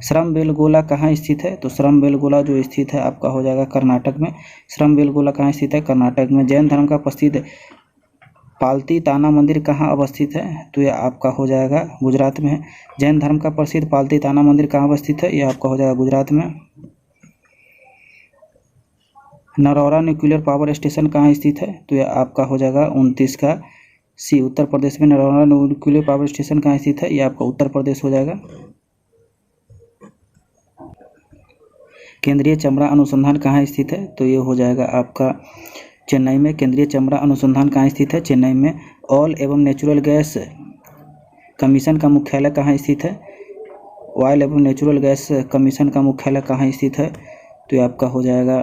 श्रमबेलगोला कहाँ स्थित है? तो श्रमबेलगोला जो स्थित है आपका हो जाएगा कर्नाटक में। श्रमबेलगोला कहाँ स्थित है? कर्नाटक में। जैन धर्म का प्रसिद्ध पालती ताना मंदिर कहाँ अवस्थित है? तो ये आपका हो जाएगा गुजरात में है। जैन धर्म का प्रसिद्ध पालती ताना मंदिर कहाँ अवस्थित है? ये आपका हो जाएगा गुजरात में। नरौरा न्यूक्लियर पावर स्टेशन कहाँ स्थित है? तो ये आपका हो जाएगा 29 का सी, उत्तर प्रदेश में। नरौरा न्यूक्लियर पावर स्टेशन कहाँ स्थित है? ये आपका उत्तर प्रदेश हो जाएगा। केंद्रीय चमड़ा अनुसंधान कहाँ स्थित है? तो ये हो जाएगा आपका चेन्नई में। केंद्रीय चमड़ा अनुसंधान कहाँ स्थित है? चेन्नई में। ऑयल एवं नेचुरल गैस कमीशन का मुख्यालय कहाँ स्थित है? ऑयल एवं नेचुरल गैस कमीशन का मुख्यालय कहाँ स्थित है? तो ये आपका हो जाएगा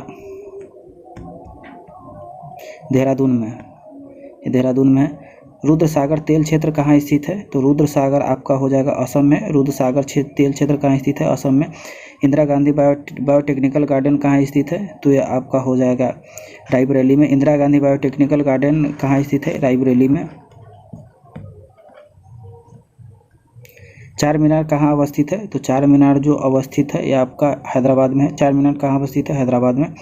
देहरादून में। ये देहरादून में है। रुद्रसागर तेल क्षेत्र कहाँ स्थित है? तो रुद्रसागर आपका हो जाएगा असम में। रुद्रसागर तेल क्षेत्र कहाँ स्थित है? असम में। इंदिरा गांधी बायोटेक्निकल गार्डन कहाँ स्थित है? तो ये आपका हो जाएगा रायबरेली में। इंदिरा गांधी बायोटेक्निकल गार्डन कहाँ स्थित है? रायबरेली में। चार मीनार कहाँ अवस्थित है? तो चार मीनार जो अवस्थित है ये आपका हैदराबाद में है। चार मीनार कहाँ अवस्थित है? हैदराबाद में।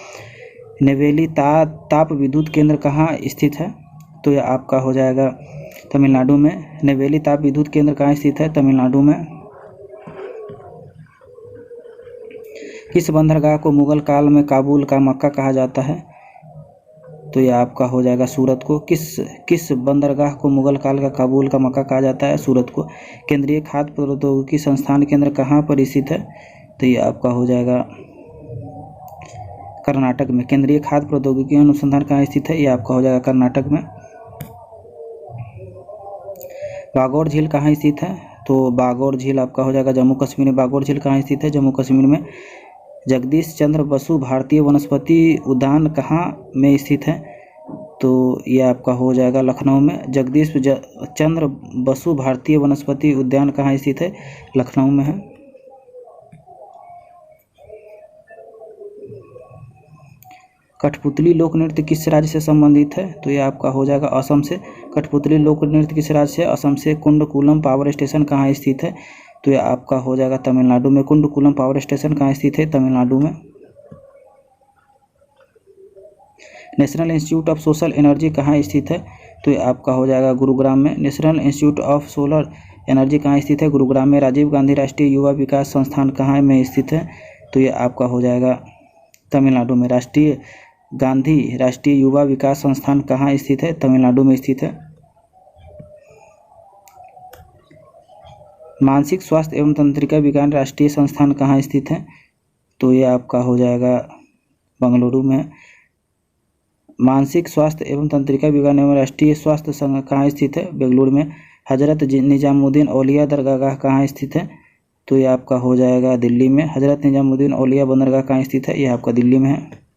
नेवेली ताप विद्युत केंद्र कहाँ स्थित है? तो ये आपका हो जाएगा तमिलनाडु में। नेवेली ताप विद्युत केंद्र कहाँ स्थित है? तमिलनाडु में। किस बंदरगाह को मुगल काल में काबुल का मक्का कहा जाता है? तो ये आपका हो जाएगा सूरत को। किस बंदरगाह को मुगल काल का काबुल का मक्का कहा जाता है? सूरत को। केंद्रीय खाद्य प्रौद्योगिकी संस्थान केंद्र कहाँ पर स्थित है? तो ये आपका हो जाएगा कर्नाटक में। केंद्रीय खाद्य प्रौद्योगिकी अनुसंधान कहाँ स्थित है? ये आपका हो जाएगा कर्नाटक में। बागोर झील कहाँ स्थित है? तो बागोर झील आपका हो जाएगा जम्मू कश्मीर में। बागोर झील कहाँ स्थित है? जम्मू कश्मीर में। जगदीश चंद्र बसु भारतीय वनस्पति उद्यान कहाँ में स्थित है? तो ये आपका हो जाएगा लखनऊ में। जगदीश चंद्र बसु भारतीय वनस्पति उद्यान कहाँ स्थित है? लखनऊ में है। कठपुतली लोक नृत्य किस राज्य से संबंधित है? तो ये आपका हो जाएगा असम से। कठपुतली लोक नृत्य किस राज्य से? असम से। कुंडकुलम पावर स्टेशन कहाँ स्थित है? तो ये आपका हो जाएगा तमिलनाडु में। कुंडकुलम पावर स्टेशन कहाँ स्थित है? तमिलनाडु में। National institute of solar energy कहाँ स्थित है? तो ये आपका हो जाएगा गुरुग्राम में। National institute of solar energy कहाँ स्थित है? गुरुग्राम में। राजीव गांधी राष्ट्रीय युवा विकास संस्थान कहाँ में स्थित है? तो ये आपका हो जाएगा तमिलनाडु में। गांधी राष्ट्रीय युवा विकास संस्थान कहाँ स्थित है? तमिलनाडु में स्थित है। मानसिक स्वास्थ्य एवं तंत्रिका विज्ञान राष्ट्रीय संस्थान कहाँ स्थित है? तो ये आपका हो जाएगा बेंगलुरु में। मानसिक स्वास्थ्य एवं तंत्रिका विज्ञान एवं राष्ट्रीय स्वास्थ्य संघ कहाँ स्थित है? बेंगलुरु में। हजरत निजामुद्दीन औलिया दरगाह कहाँ स्थित है? तो ये आपका हो जाएगा दिल्ली में। हजरत निजामुद्दीन औलिया बंदरगाह कहाँ स्थित है? ये आपका दिल्ली में है।